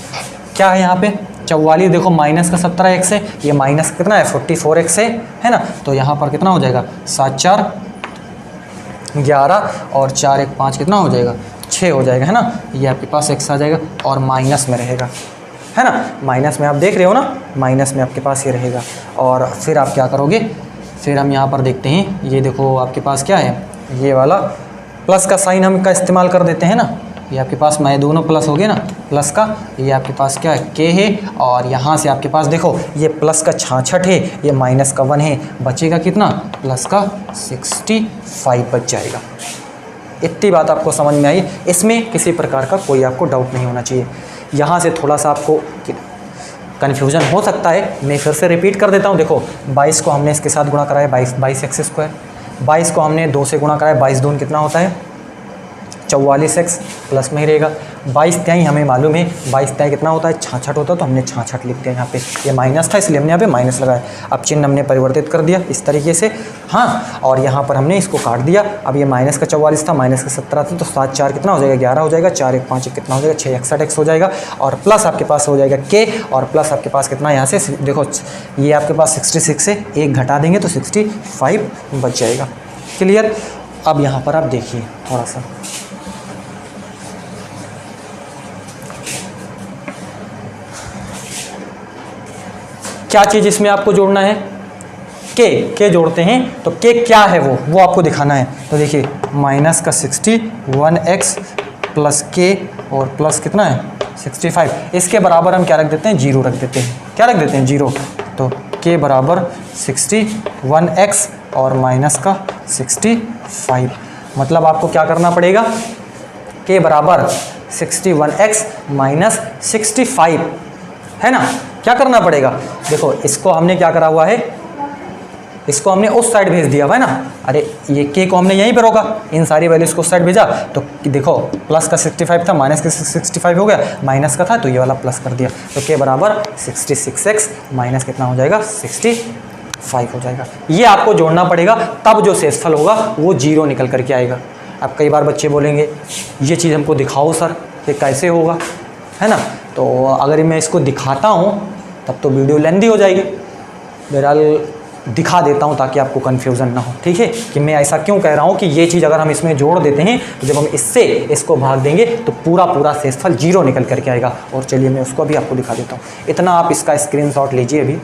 क्या है, यहाँ पे 44, देखो माइनस का 17x है, ये माइनस कितना है 44x है ना। तो यहाँ पर कितना हो जाएगा, 7 4 11 और 4 1 5 कितना हो जाएगा, 6 हो जाएगा, है ना। ये आपके पास x आ जाएगा और माइनस में रहेगा, है ना। माइनस में आप देख रहे हो ना, माइनस में आपके पास ये रहेगा। और फिर आप क्या करोगे, फिर हम यहाँ पर देखते हैं, ये देखो आपके पास क्या है, ये वाला प्लस का साइन हम का इस्तेमाल कर देते हैं ना। ये आपके पास मैं दोनों प्लस हो गए ना, प्लस का, ये आपके पास क्या है, k है, और यहाँ से आपके पास देखो ये प्लस का 66 है, ये माइनस का 1 है, बचेगा कितना, प्लस का 65 बच जाएगा। इतनी बात आपको समझ में आई, इसमें किसी प्रकार का कोई आपको डाउट नहीं होना चाहिए। यहाँ से थोड़ा सा आपको कन्फ्यूज़न हो सकता है, मैं फिर से रिपीट कर देता हूँ। देखो 22 को हमने इसके साथ गुणा कराया, 22x स्क्वायर, 22 को हमने 2 से गुणा कराया, 22 दून कितना होता है 44x, प्लस में ही रहेगा। 22 त्याई हमें मालूम है, 22 त्याई कितना होता है 66 होता है, तो हमने 66 लिख दिया। यहाँ पे ये माइनस था इसलिए हमने यहाँ पे माइनस लगाया। अब चिन्ह हमने परिवर्तित कर दिया इस तरीके से, हाँ। और यहाँ पर हमने इसको काट दिया। अब ये माइनस का 44 था, माइनस का 17 था, तो 7 4 कितना हो जाएगा 11 हो जाएगा, 4 1 5 कितना हो जाएगा 6 61x हो जाएगा, और प्लस आपके पास हो जाएगा k, और प्लस आपके पास कितना यहाँ से देखो ये आपके पास 66 से 1 घटा देंगे तो 65 बच जाएगा। क्लियर। अब यहाँ पर आप देखिए थोड़ा सा, क्या चीज़ इसमें आपको जोड़ना है, के जोड़ते हैं, तो के क्या है वो आपको दिखाना है। तो देखिए माइनस का 61x प्लस के और प्लस कितना है 65, इसके बराबर हम क्या रख देते हैं, 0 रख देते हैं। क्या रख देते हैं, 0। तो के बराबर 61x और माइनस का 65, मतलब आपको क्या करना पड़ेगा, के बराबर 61x माइनस 65, है ना। क्या करना पड़ेगा, देखो इसको हमने क्या करा हुआ है, इसको हमने उस साइड भेज दिया हुआ है ना। अरे ये के को हमने यहीं पर रोका, इन सारी वैल्यूज़ को उस साइड भेजा, तो देखो प्लस का 65 था, माइनस का 65 हो गया, माइनस का था तो ये वाला प्लस कर दिया। तो के बराबर 66x माइनस कितना हो जाएगा 65 हो जाएगा। ये आपको जोड़ना पड़ेगा, तब जो शेषफल होगा वो 0 निकल करके आएगा। अब कई बार बच्चे बोलेंगे ये चीज़ हमको दिखाओ सर, ये कैसे होगा, है ना। तो अगर मैं इसको दिखाता हूँ तब तो वीडियो लेंदी हो जाएगी, बहरहाल दिखा देता हूँ ताकि आपको कन्फ्यूज़न ना हो, ठीक है। कि मैं ऐसा क्यों कह रहा हूँ कि ये चीज़ अगर हम इसमें जोड़ देते हैं तो जब हम इससे इसको भाग देंगे तो पूरा शेषफल 0 निकल करके आएगा। और चलिए मैं उसको भी आपको दिखा देता हूँ। इतना आप इसका स्क्रीनशॉट लीजिए अभी।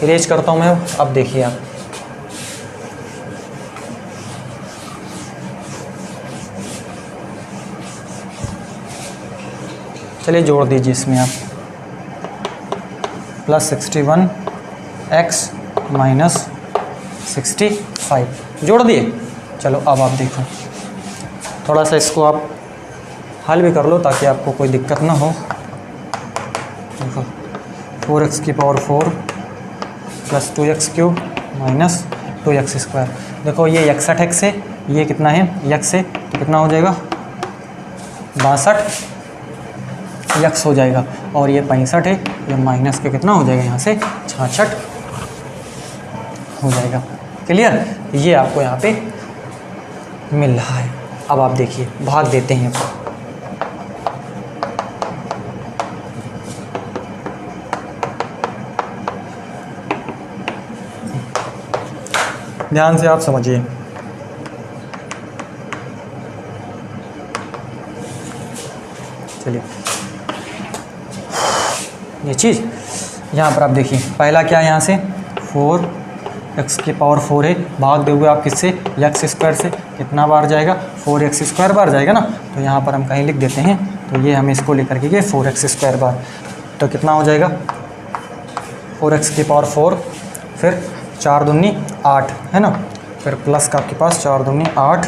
इरेज करता हूँ मैं, अब देखिए आप। चलिए जोड़ दीजिए इसमें आप, +61x -65 जोड़ दिए। चलो अब आप देखो, थोड़ा सा इसको आप हल भी कर लो ताकि आपको कोई दिक्कत ना हो। देखो 4x⁴ + 2x³ -2x²। देखो ये 61x है, ये कितना है x है, तो कितना हो जाएगा 62x हो जाएगा, और ये 65 है, ये माइनस के कितना हो जाएगा यहाँ से 66 हो जाएगा। क्लियर, ये आपको यहाँ पे मिल रहा है। अब आप देखिए भाग देते हैं, ध्यान से आप समझिए। चलिए ये चीज़ यहाँ पर आप देखिए, पहला क्या है यहाँ से 4x⁴ है, भाग दोगे आप किससे x² से, कितना बार जाएगा 4x² बार जाएगा ना, तो यहाँ पर हम कहीं लिख देते हैं, तो ये हम इसको लेकर के 4x² बार, तो कितना हो जाएगा 4x⁴, फिर 4 दूनी 8 है ना, फिर प्लस का आपके पास 4 दूनी 8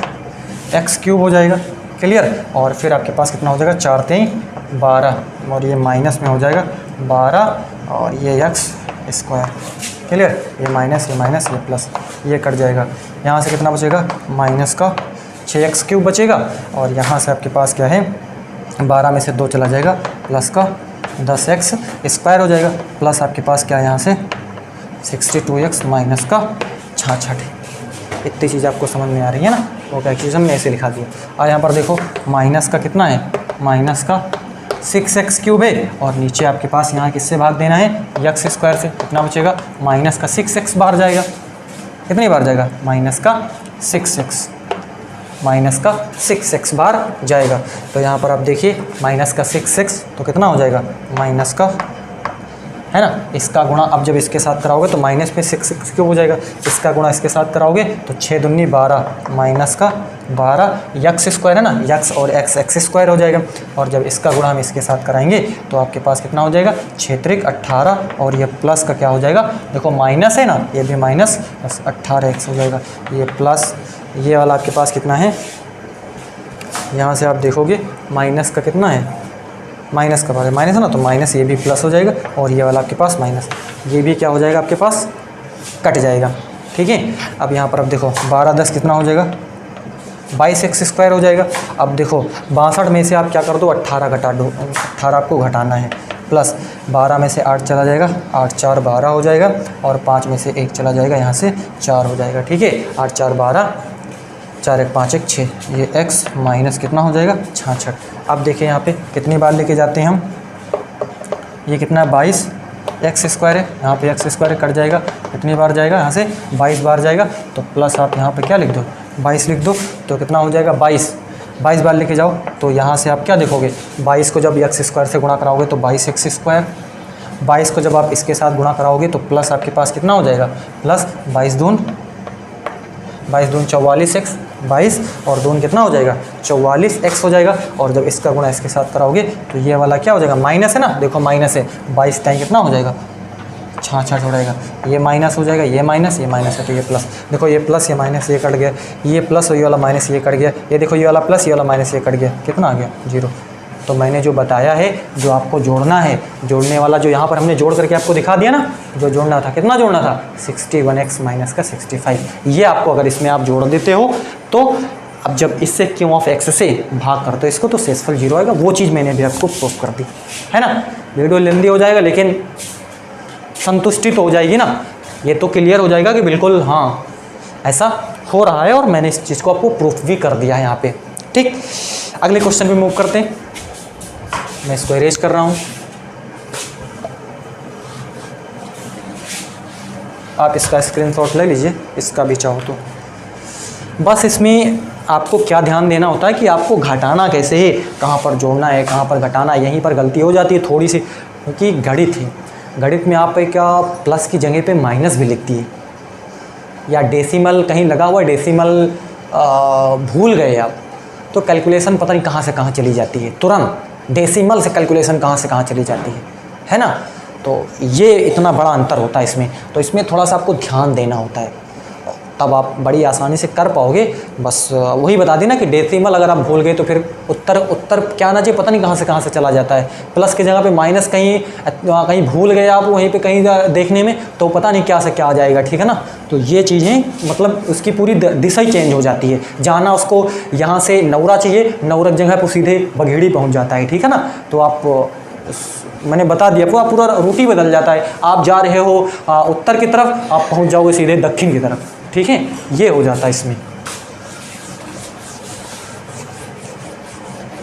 x³ हो जाएगा। क्लियर, और फिर आपके पास कितना हो जाएगा 4 3 12, और ये माइनस में हो जाएगा 12 और ये x²। क्लियर, ये माइनस ये प्लस, ये कट जाएगा, यहाँ से कितना बचेगा माइनस का 6x³ बचेगा, और यहाँ से आपके पास क्या है 12 में से 2 चला जाएगा, प्लस का 10x² हो जाएगा, प्लस आपके पास क्या है यहाँ से 62x माइनस का 66। इतनी चीज़ आपको समझ में आ रही है ना, वो क्या चीज़ हमने ऐसे लिखा दिया। और यहाँ पर देखो माइनस का कितना है, माइनस का 6x³ है, और नीचे आपके पास यहाँ किससे भाग देना है x² से, कितना बचेगा माइनस का 6x बार जाएगा, कितनी बार जाएगा माइनस का 6x बार जाएगा। तो यहाँ पर आप देखिए माइनस का 6x, तो कितना हो जाएगा माइनस का, है ना, इसका गुणा अब जब इसके साथ कराओगे तो माइनस में 6x³ हो जाएगा, इसका गुणा इसके साथ कराओगे तो 6 दूनी 12 माइनस का 12 x² है ना, x और x² हो जाएगा, और जब इसका गुणा हम इसके साथ कराएंगे तो आपके पास कितना हो जाएगा 6 त्रिक 18, और ये प्लस का क्या हो जाएगा, देखो माइनस है ना, ये भी माइनस 18x हो जाएगा, ये प्लस, ये वाला आपके पास कितना है, यहाँ से आप देखोगे माइनस का कितना है, माइनस का बारे माइनस है ना, तो माइनस ये भी प्लस हो जाएगा, और ये वाला आपके पास माइनस, ये भी क्या हो जाएगा आपके पास कट जाएगा। ठीक है, अब यहाँ पर अब देखो 12 10 कितना हो जाएगा 22x² हो जाएगा। अब देखो 62 में से आप क्या कर दो 18 घटा दो, 18 आपको घटाना है, प्लस 12 में से 8 चला जाएगा, 8 4 12 हो जाएगा, और 5 में से 1 चला जाएगा, यहाँ से 4 हो जाएगा। ठीक है, 8 4 12, 4 1 5 1 6, ये x माइनस कितना हो जाएगा 66। अब देखिए यहाँ पे कितनी बार लेके जाते हैं हम, ये कितना है 22x² है, यहाँ पे x² कट जाएगा, कितनी बार जाएगा यहाँ से 22 बार जाएगा, तो प्लस आप यहाँ पे क्या लिख दो 22 लिख दो, तो कितना हो जाएगा 22 बार लेके जाओ, तो यहाँ से आप क्या देखोगे 22 को जब x² से गुणा कराओगे तो 22x², 22 को जब आप इसके साथ गुणा कराओगे तो प्लस आपके पास कितना हो जाएगा, प्लस 22 दून 44x, 22 और दून कितना हो जाएगा 44x हो जाएगा, और जब इसका गुणा इसके साथ कराओगे तो ये वाला क्या हो जाएगा माइनस है ना, देखो माइनस है, 22 टाइम कितना हो जाएगा 66 हो जाएगा, ये माइनस हो जाएगा, ये माइनस है, तो ये प्लस, देखो ये प्लस ये माइनस ये कट गया, ये प्लस और ये वाला माइनस ये कट गया, ये देखो ये वाला प्लस ये वाला माइनस ये कट गया, कितना आ गया 0। तो मैंने जो बताया है, जो आपको जोड़ना है, जोड़ने वाला जो यहाँ पर हमने जोड़ करके आपको दिखा दिया ना, जो जोड़ना था कितना जोड़ना था 61x माइनस का 65, ये आपको अगर इसमें आप जोड़ देते हो तो अब जब इससे क्यू ऑफ x से भाग करते हो इसको तो शेषफल 0 आएगा, वो चीज़ मैंने भी आपको प्रूव कर दी है ना। वीडियो लेंदी हो जाएगा लेकिन संतुष्टि तो हो जाएगी ना, ये तो क्लियर हो जाएगा कि बिल्कुल हाँ ऐसा हो रहा है, और मैंने इस चीज़ को आपको प्रूफ भी कर दिया है यहाँ पे। ठीक, अगले क्वेश्चन पे मूव करते हैं, मैं इसको इरेज कर रहा हूँ, आप इसका स्क्रीनशॉट ले लीजिए, इसका भी चाहो तो। बस इसमें आपको क्या ध्यान देना होता है कि आपको घटाना कैसे है, कहाँ पर जोड़ना है कहाँ पर घटाना है, यहीं पर गलती हो जाती है थोड़ी सी, क्योंकि गणित है गणित में आप क्या प्लस की जगह पे माइनस भी लिख दिए, या डेसिमल कहीं लगा हुआ डेसिमल भूल गए आप, तो कैलकुलेशन पता नहीं कहाँ से कहाँ चली जाती है, तुरंत डेसिमल से कैलकुलेशन कहाँ से कहाँ चली जाती है ना। तो ये इतना बड़ा अंतर होता है इसमें, तो इसमें थोड़ा सा आपको ध्यान देना होता है, तब आप बड़ी आसानी से कर पाओगे। बस वही बता देना कि डेसिमल अगर आप भूल गए तो फिर उत्तर क्या ना चाहिए, पता नहीं कहाँ से चला जाता है। प्लस की जगह पे माइनस कहीं भूल गए आप वहीं पे कहीं देखने में, तो पता नहीं क्या से क्या आ जाएगा, ठीक है ना। तो ये चीज़ें मतलब उसकी पूरी दिशा ही चेंज हो जाती है। जाना उसको यहाँ से नौरा चाहिए, नौरा जगह पर सीधे बघेड़ी पहुँच जाता है, ठीक है ना। तो आप मैंने बता दिया आपको, पूरा रूट ही बदल जाता है। आप जा रहे हो उत्तर की तरफ, आप पहुँच जाओगे सीधे दक्षिण की तरफ, ठीक है। ये हो जाता है इसमें।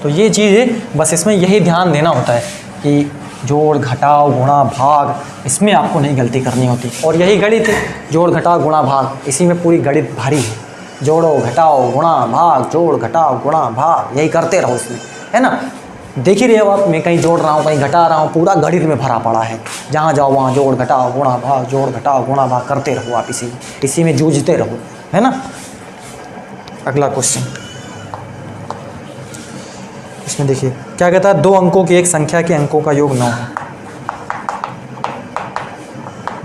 तो ये चीज़ है, बस इसमें यही ध्यान देना होता है कि जोड़ घटाव गुणा भाग, इसमें आपको नहीं गलती करनी होती। और यही गणित है, जोड़ घटाव गुणा भाग, इसी में पूरी गणित भारी है। जोड़ो घटाओ गुणा भाग, जोड़ घटाओ गुणा भाग, यही करते रहो इसमें, है ना। देख ही रहे हो आप, मैं कहीं जोड़ रहा हूँ कहीं घटा रहा हूँ, पूरा गणित में भरा पड़ा है। जहाँ जाओ वहाँ जोड़ घटाओ गुणा भाग, जोड़ घटाओ गुणा भाग करते रहो आप, इसी में जूझते रहो, है ना। अगला क्वेश्चन, इसमें देखिए क्या कहता है, 2 अंकों की एक संख्या के अंकों का योग 9 है।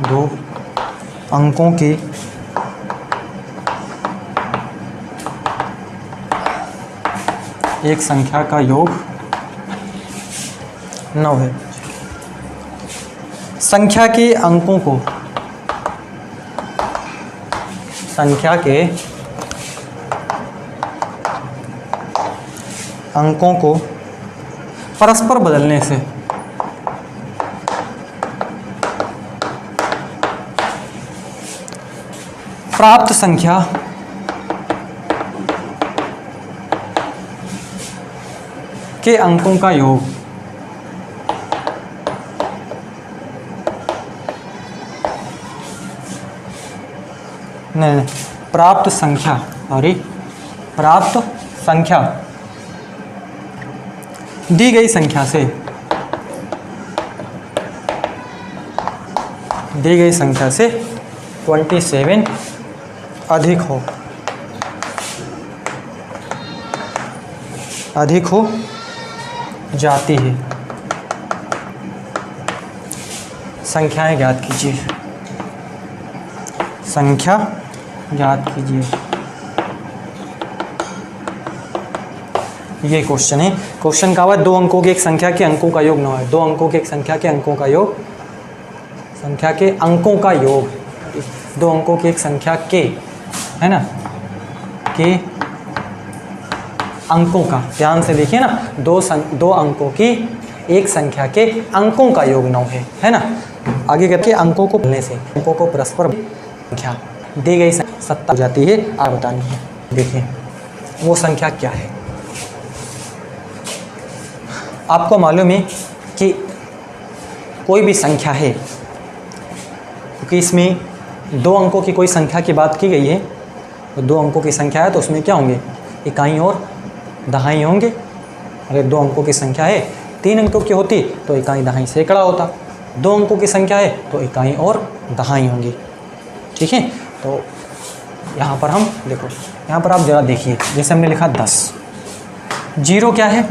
2 अंकों की एक संख्या का योग 9 है। संख्या के अंकों को, संख्या के अंकों को परस्पर बदलने से प्राप्त संख्या के अंकों का योग नहीं, प्राप्त संख्या, प्राप्त संख्या दी गई संख्या से, दी गई संख्या से 27 अधिक हो जाती है। संख्याएं ज्ञात कीजिए, संख्या ज्ञात कीजिए। ये क्वेश्चन है। क्वेश्चन का हुआ 2 अंकों की एक संख्या के अंकों का योग 9 है। 2 अंकों की एक संख्या के अंकों का योग, संख्या के अंकों का योग, 2 अंकों की एक संख्या के, है ना, के अंकों का, ध्यान से देखिए ना, 2 अंकों की एक संख्या के अंकों का योग 9 है ना। आगे करके अंकों को बदलने से अंकों को परस्पर संख्या दी गई सत्ता हो जाती है, आप बतानी है। देखिए वो संख्या क्या है। आपको मालूम है कि कोई भी संख्या है, क्योंकि इसमें 2 अंकों की कोई संख्या की बात की गई है, तो 2 अंकों की संख्या है तो उसमें क्या होंगे, इकाई और दहाई होंगे। अगर 2 अंकों की संख्या है, 3 अंकों की होती तो इकाई दहाई सैकड़ा होता। 2 अंकों की संख्या है तो इकाई और दहाई होंगी, ठीक है। तो यहाँ पर हम देखो, यहाँ पर आप ज़रा देखिए, जैसे हमने लिखा 10, 0 क्या है,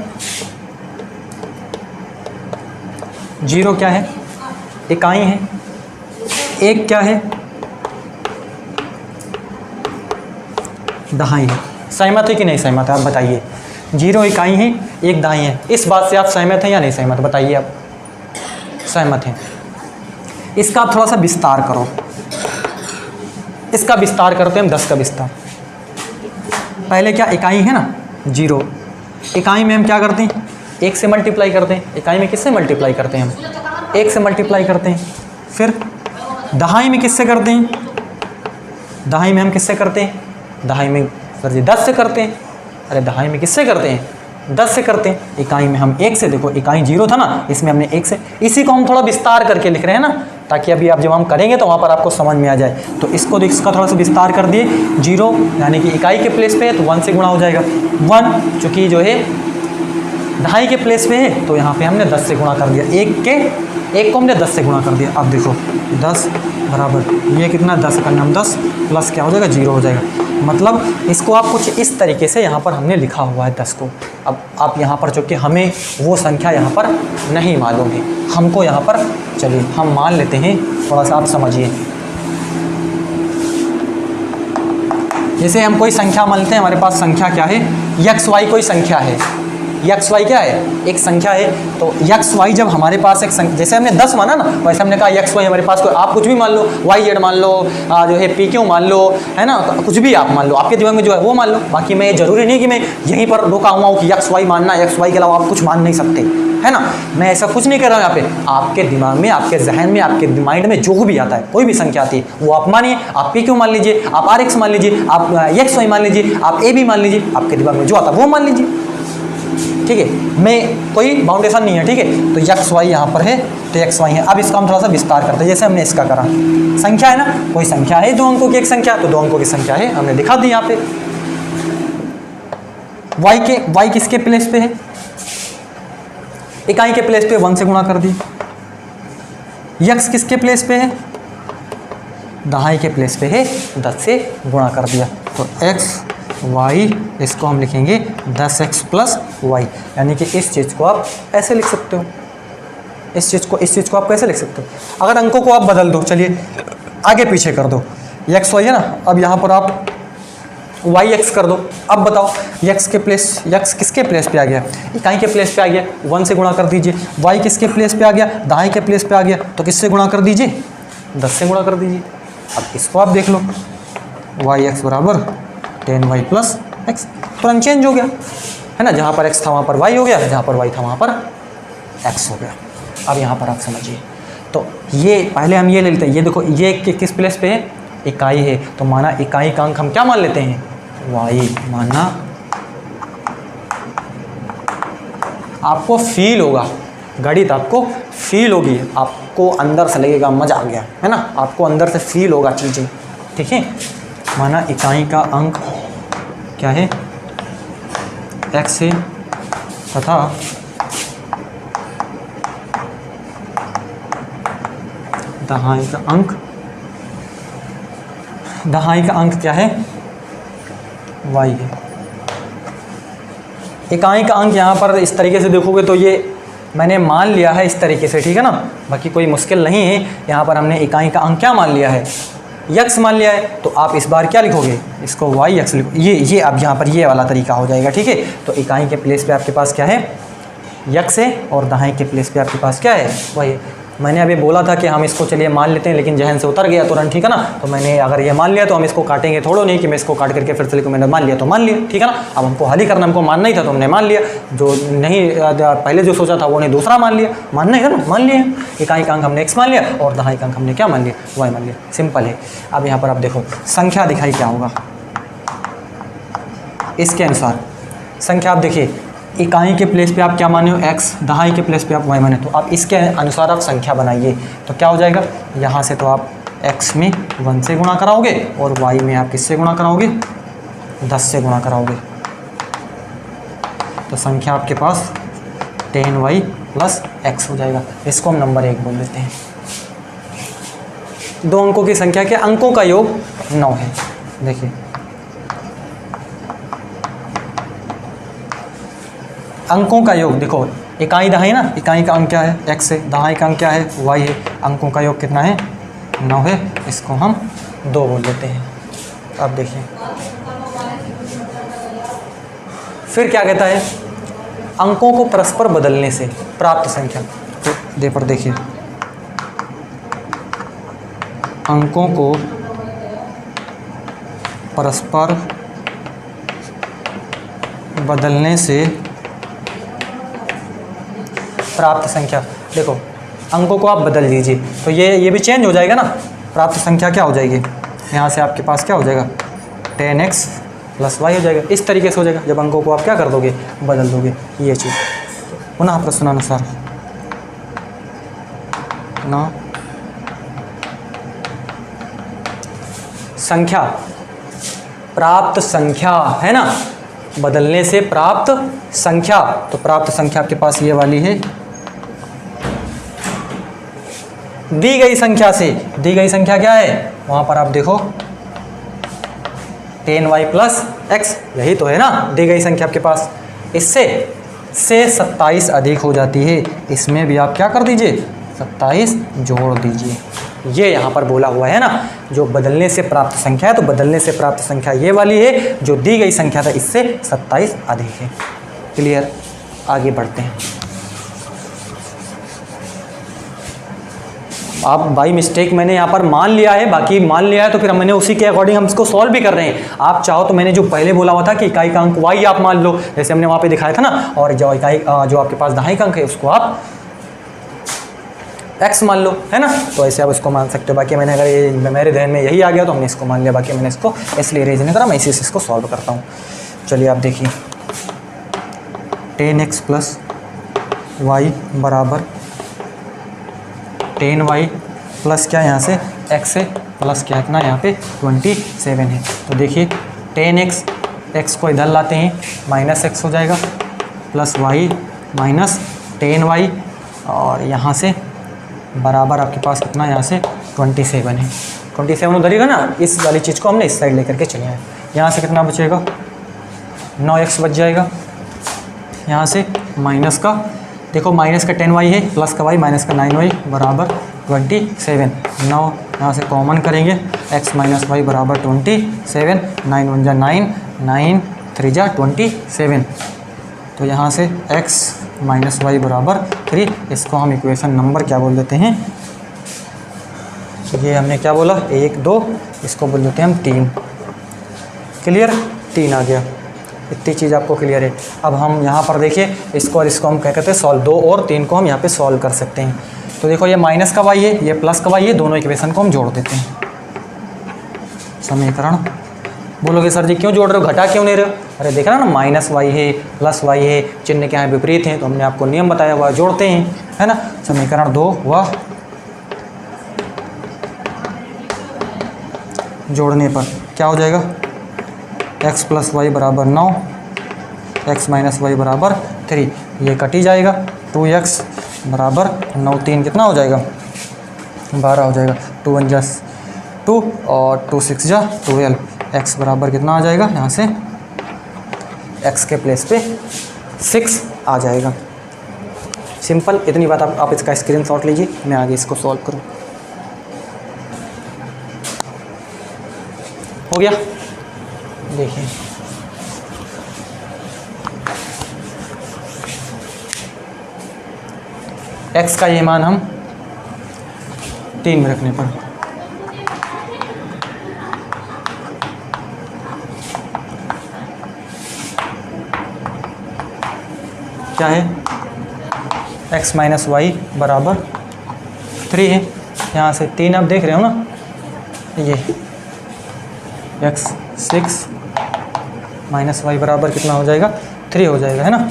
0 क्या है, इकाई है। 1 क्या है, दहाई है। सहमत है कि नहीं सहमत है, आप बताइए। 0 इकाई है, 1 दहाई है। इस बात से आप सहमत हैं या नहीं सहमत, बताइए आप। सहमत हैं। इसका आप थोड़ा सा विस्तार करो, इसका विस्तार करते हैं हम, 10 का विस्तार। पहले क्या इकाई है ना, 0, इकाई में हम क्या करते हैं, 1 से मल्टीप्लाई करते हैं। इकाई में किससे मल्टीप्लाई करते हैं हम, 1 से मल्टीप्लाई करते हैं। फिर दहाई में किससे करते हैं, दहाई में हम किससे करते हैं, दहाई में सर जी 10 से करते हैं। अरे दहाई में किससे करते हैं, 10 से करते हैं। इकाई में हम 1 से, देखो इकाई 0 था ना, इसमें हमने 1 से, इसी को हम थोड़ा विस्तार करके लिख रहे हैं ना, ताकि अभी आप जब हम करेंगे तो वहाँ पर आपको समझ में आ जाए। तो इसको इसका थोड़ा सा विस्तार कर दिए। 0 यानी कि इकाई के प्लेस पे है तो 1 से गुणा हो जाएगा। 1 चूँकि जो है दहाई के प्लेस पे है तो यहाँ पे हमने 10 से गुणा कर दिया, एक को हमने 10 से गुणा कर दिया। अब देखो 10 बराबर ये कितना 10 करना हम 10 प्लस क्या हो जाएगा 0 हो जाएगा। मतलब इसको आप कुछ इस तरीके से यहाँ पर हमने लिखा हुआ है 10 को। अब आप यहाँ पर चूँकि हमें वो संख्या यहाँ पर नहीं मालूम है, हमको यहाँ पर चलिए हम मान लेते हैं, थोड़ा सा आप समझिए। जैसे हम कोई संख्या मानते हैं, हमारे पास संख्या क्या है, एक्स वाई कोई संख्या है, एक्स वाई क्या है एक संख्या है। तो एक्स वाई जब हमारे पास एक संख्या, जैसे हमने 10 माना ना, वैसे हमने कहा एक्स वाई हमारे पास कोई, आप कुछ भी मान लो, वाई जेड मान लो, जो है पी क्यू मान लो, है ना, कुछ भी आप मान लो, आपके दिमाग में जो है वो मान लो। बाकी मैं जरूरी नहीं कि मैं यहीं पर रोका हुआ हूँ कि एक्स वाई मानना, एक्स वाई के अलावा आप कुछ मान नहीं सकते, है ना। मैं ऐसा कुछ नहीं कर रहा हूँ यहाँ पे। आपके दिमाग में, आपके जहन में, आपके माइंड में जो भी आता है, कोई भी संख्या आती है वो आप मानिए। आप पी क्यू मान लीजिए, आप आर एक्स मान लीजिए, आप एक्स वाई मान लीजिए, आप ए बी मान लीजिए, आपके दिमाग में जो आता है वो मान लीजिए, ठीक है। मैं कोई बाउंडेशन नहीं है, ठीक है। तो एक्स वाई यहाँ पर है तो एक्स वाई है। अब इसका हम थोड़ा सा विस्तार करते हैं, जैसे हमने इसका करा, संख्या है ना, कोई संख्या है 2 अंकों की एक संख्या, तो 2 अंकों की संख्या है, हमने दिखा दी यहाँ पे। वाई किसके प्लेस पे है, इकाई के प्लेस पे 1 से गुणा कर दी। यक्स किसके प्लेस पे है, दहाई के प्लेस पे है, 10 से गुणा कर दिया। तो एक्स वाई इसको हम लिखेंगे 10x प्लस वाई, यानी कि इस चीज़ को आप ऐसे लिख सकते हो, इस चीज़ को आप कैसे लिख सकते हो। अगर अंकों को आप बदल दो, चलिए आगे पीछे कर दो, एक्स वाई है ना, अब यहाँ पर आप वाई एक्स कर दो। अब बताओ यक्स किसके प्लेस पे आ गया, इकाई के प्लेस पे आ गया, 1 से गुणा कर दीजिए। वाई किसके प्लेस पे आ गया, दहाई के प्लेस पे आ गया, तो किससे गुणा कर दीजिए, 10 से गुणा कर दीजिए। अब इसको आप देख लो, वाई एक्स बराबर 10y प्लस एक्स, तुरंत चेंज हो गया, है ना। जहाँ पर x था वहाँ पर y हो गया, जहाँ पर y था वहाँ पर x हो गया। अब यहाँ पर आप समझिए, तो ये पहले हम ये ले लेते हैं, ये देखो ये किस प्लेस पे है, इकाई है, तो माना इकाई का अंक हम क्या मान लेते हैं, y। माना आपको फील होगा, गणित आपको फील होगी, आपको अंदर से लगेगा मजा आ गया, है ना, आपको अंदर से फील होगा चीज़ें, ठीक है। माना इकाई का अंक क्या है, x है, तथा दहाई का अंक क्या है, y है। इकाई का अंक यहाँ पर इस तरीके से देखोगे तो ये मैंने मान लिया है इस तरीके से, ठीक है ना, बाकी कोई मुश्किल नहीं है। यहाँ पर हमने इकाई का अंक क्या मान लिया है, यक्स मान लिया है, तो आप इस बार क्या लिखोगे, इसको वाई एक्स लिखो। ये अब यहाँ पर ये वाला तरीका हो जाएगा, ठीक है। तो इकाई के प्लेस पे आपके पास क्या है, यक्स है, और दहाई के प्लेस पे आपके पास क्या है, वही। मैंने अभी बोला था कि हम इसको चलिए मान लेते हैं, लेकिन जहन से उतर गया तुरंत, ठीक है ना। तो मैंने अगर ये मान लिया तो हम इसको काटेंगे थोड़ा नहीं कि मैं इसको काट करके फिर से लिखूँ, मैंने मान लिया तो मान लिया, ठीक है ना। अब हमको हल ही करना, हमको मानना ही था तो हमने मान लिया, जो नहीं पहले जो सोचा था वो नहीं दूसरा मान लिया, मानना ही था ना, मान लिया। इकाई का अंक हमने x मान लिया और दहाई का अंक हमने क्या मान लिया, y मान लिया, सिंपल है। अब यहाँ पर आप देखो संख्या दिखाई क्या होगा, इसके अनुसार संख्या आप देखिए, इकाई के प्लेस पे आप क्या माने हो, x, दहाई के प्लेस पे आप y माने, तो आप इसके अनुसार आप संख्या बनाइए। तो क्या हो जाएगा, यहाँ से तो आप x में 1 से गुणा कराओगे और y में आप किससे गुणा कराओगे, 10 से गुणा कराओगे। तो संख्या आपके पास 10y प्लस x हो जाएगा। इसको हम नंबर 1 बोल देते हैं। 2 अंकों की संख्या के अंकों का योग 9 है। देखिए अंकों का योग, देखो इकाई दहाई ना, इकाई का अंक क्या है, x है, दहाई का अंक क्या है, y है, अंकों का योग कितना है, 9 है। इसको हम 2 बोल देते हैं। अब देखिए फिर क्या कहता है, अंकों को परस्पर बदलने से प्राप्त संख्या। तो पर देखिए अंकों को परस्पर बदलने से प्राप्त संख्या। देखो अंकों को आप बदल दीजिए तो ये भी चेंज हो जाएगा ना, प्राप्त संख्या क्या हो जाएगी, यहाँ से आपके पास क्या हो जाएगा, 10x प्लस y हो जाएगा। इस तरीके से हो जाएगा जब अंकों को आप क्या कर दोगे, बदल दोगे। ये चीज़ पुनः प्रश्नानुसार ना संख्या, प्राप्त संख्या है ना, बदलने से प्राप्त संख्या, तो प्राप्त संख्या आपके पास ये वाली है, दी गई संख्या से, दी गई संख्या क्या है वहां पर आप देखो 10y प्लस एक्स, यही तो है ना दी गई संख्या आपके पास, इससे 27 अधिक हो जाती है, इसमें भी आप क्या कर दीजिए 27 जोड़ दीजिए। ये यहाँ पर बोला हुआ है ना, जो बदलने से प्राप्त संख्या है, तो बदलने से प्राप्त संख्या ये वाली है, जो दी गई संख्या था इससे 27 अधिक है। क्लियर, आगे बढ़ते हैं। आप बाई मिस्टेक मैंने यहाँ पर मान लिया है, बाकी मान लिया है तो फिर मैंने उसी के अकॉर्डिंग हम इसको सॉल्व भी कर रहे हैं। आप चाहो तो मैंने जो पहले बोला हुआ था कि इकाई का अंक y आप मान लो, जैसे हमने वहाँ पे दिखाया था ना, और जो इकाई जो आपके पास दहाई का अंक है उसको आप x मान लो, है ना, तो ऐसे आप इसको मान सकते हो। बाकी मैंने अगर ये मेरे ध्यान में यही आ गया तो हमने इसको मान लिया, बाकी मैंने इसको इसलिए इरेज नहीं करा, मैं इसी से इसको सॉल्व करता हूँ। चलिए आप देखिए 10x प्लस वाई बराबर 10y प्लस क्या यहाँ से x से प्लस क्या इतना यहाँ पे 27 है। तो देखिए 10x, x को इधर लाते हैं माइनस x हो जाएगा, प्लस y माइनस 10y, और यहाँ से बराबर आपके पास कितना यहाँ से 27 है। 27 उधर ही ना, इस वाली चीज़ को हमने इस साइड लेकर के चले आए। यहाँ से कितना बचेगा 9x बच जाएगा, यहाँ से माइनस का देखो माइनस का 10y है, प्लस का y माइनस का 9y बराबर 27। 9 यहाँ से कॉमन करेंगे, x माइनस वाई बराबर 27, 9 1 जा 9, 9 3 जा 27। तो यहाँ से x माइनस वाई बराबर 3, इसको हम इक्वेशन नंबर क्या बोल देते हैं, ये हमने क्या बोला 1 2, इसको बोल देते हैं हम 3। क्लियर, 3 आ गया, इतनी चीज़ आपको क्लियर है। अब हम यहाँ पर देखिए इसको और इसको हम क्या कहते हैं सॉल्व, 2 और 3 को हम यहाँ पे सॉल्व कर सकते हैं। तो देखो ये माइनस का y है, ये प्लस का y है, दोनों इक्वेशन को हम जोड़ देते हैं। समीकरण, बोलोगे सर जी क्यों जोड़ रहे हो, घटा क्यों नहीं रहे हो? अरे देख रहा ना माइनस वाई है प्लस वाई है, चिन्ह क्या है विपरीत हैं, तो हमने आपको नियम बताया हुआ जोड़ते हैं, है ना। समीकरण 2 हुआ, जोड़ने पर क्या हो जाएगा x प्लस वाई बराबर 9, x माइनस वाई बराबर 3, ये कट ही जाएगा। 2x बराबर 9 3 कितना हो जाएगा 12 हो जाएगा, 2 1 जा 2 और 2 6 जा 12, x बराबर कितना आ जाएगा, यहाँ से x के प्लेस पे 6 आ जाएगा। सिंपल, इतनी बात आप इसका स्क्रीनशॉट लीजिए, मैं आगे इसको सॉल्व करूँ। हो गया, देखिए x का ये मान हम 3 में रखने पर क्या है, x माइनस वाई बराबर 3 है। यहाँ से 3 आप देख रहे हो ना, ये x 6 माइनस वाई बराबर कितना हो जाएगा 3 हो जाएगा, है ना।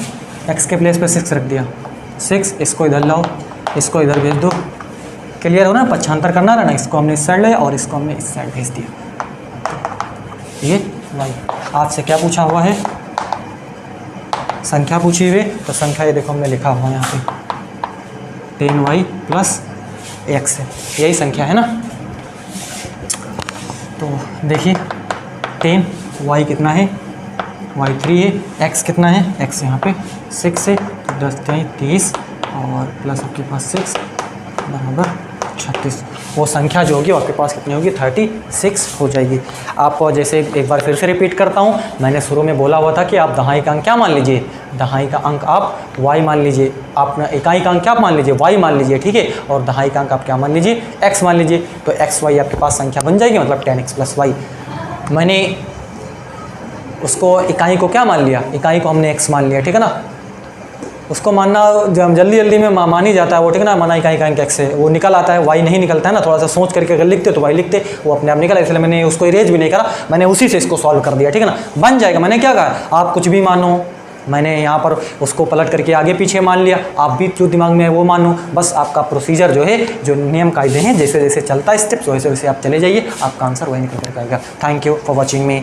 x के प्लेस पे 6 रख दिया, 6 इसको इधर लाओ, इसको इधर भेज दो। क्लियर हो ना, पक्षांतर करना रहा ना, इसको हमने इस साइड लिया और इसको हमने इस साइड भेज दिया। ये वाई आपसे क्या पूछा हुआ है, संख्या पूछी हुई, तो संख्या ये देखो हमने लिखा हुआ यहाँ पे 10y प्लस x है, यही संख्या है ना। तो देखिए 10y कितना है, y 3 है, x कितना है, x यहाँ पे 6 है, तो 10 30 और प्लस आपके पास 6 बराबर 36। वो संख्या जो होगी आपके पास कितनी होगी 36 हो जाएगी। आप जैसे एक बार फिर से रिपीट करता हूँ, मैंने शुरू में बोला हुआ था कि आप दहाई का अंक क्या मान लीजिए, दहाई का अंक आप y मान लीजिए, आप इकाई का अंक क्या मान लीजिए y मान लीजिए, ठीक है, और दहाई का अंक आप क्या मान लीजिए x मान लीजिए। तो x y आपके पास संख्या बन जाएगी, मतलब 10x प्लस वाई। मैंने उसको इकाई को क्या मान लिया, इकाई को हमने x मान लिया, ठीक है ना। उसको मानना जब जल्दी जल्दी में मान ही जाता है वो, ठीक है ना, माना इकाई का अंक x है, वो निकल आता है, y नहीं निकलता है ना। थोड़ा सा सोच करके अगर लिखते तो y लिखते, वो अपने आप निकला, इसलिए मैंने उसको इरेज भी नहीं करा, मैंने उसी से इसको सॉल्व कर दिया, ठीक है ना। बन जाएगा, मैंने क्या कहा, आप कुछ भी मानो, मैंने यहाँ पर उसको पलट करके आगे पीछे मान लिया, आप भी जो दिमाग में है वो मानो। बस आपका प्रोसीजर जो है, जो नियम कायदे हैं, जैसे जैसे चलता है स्टेप्स, वैसे वैसे आप चले जाइए, आपका आंसर वही निकल कर आएगा। Thank you for watching me.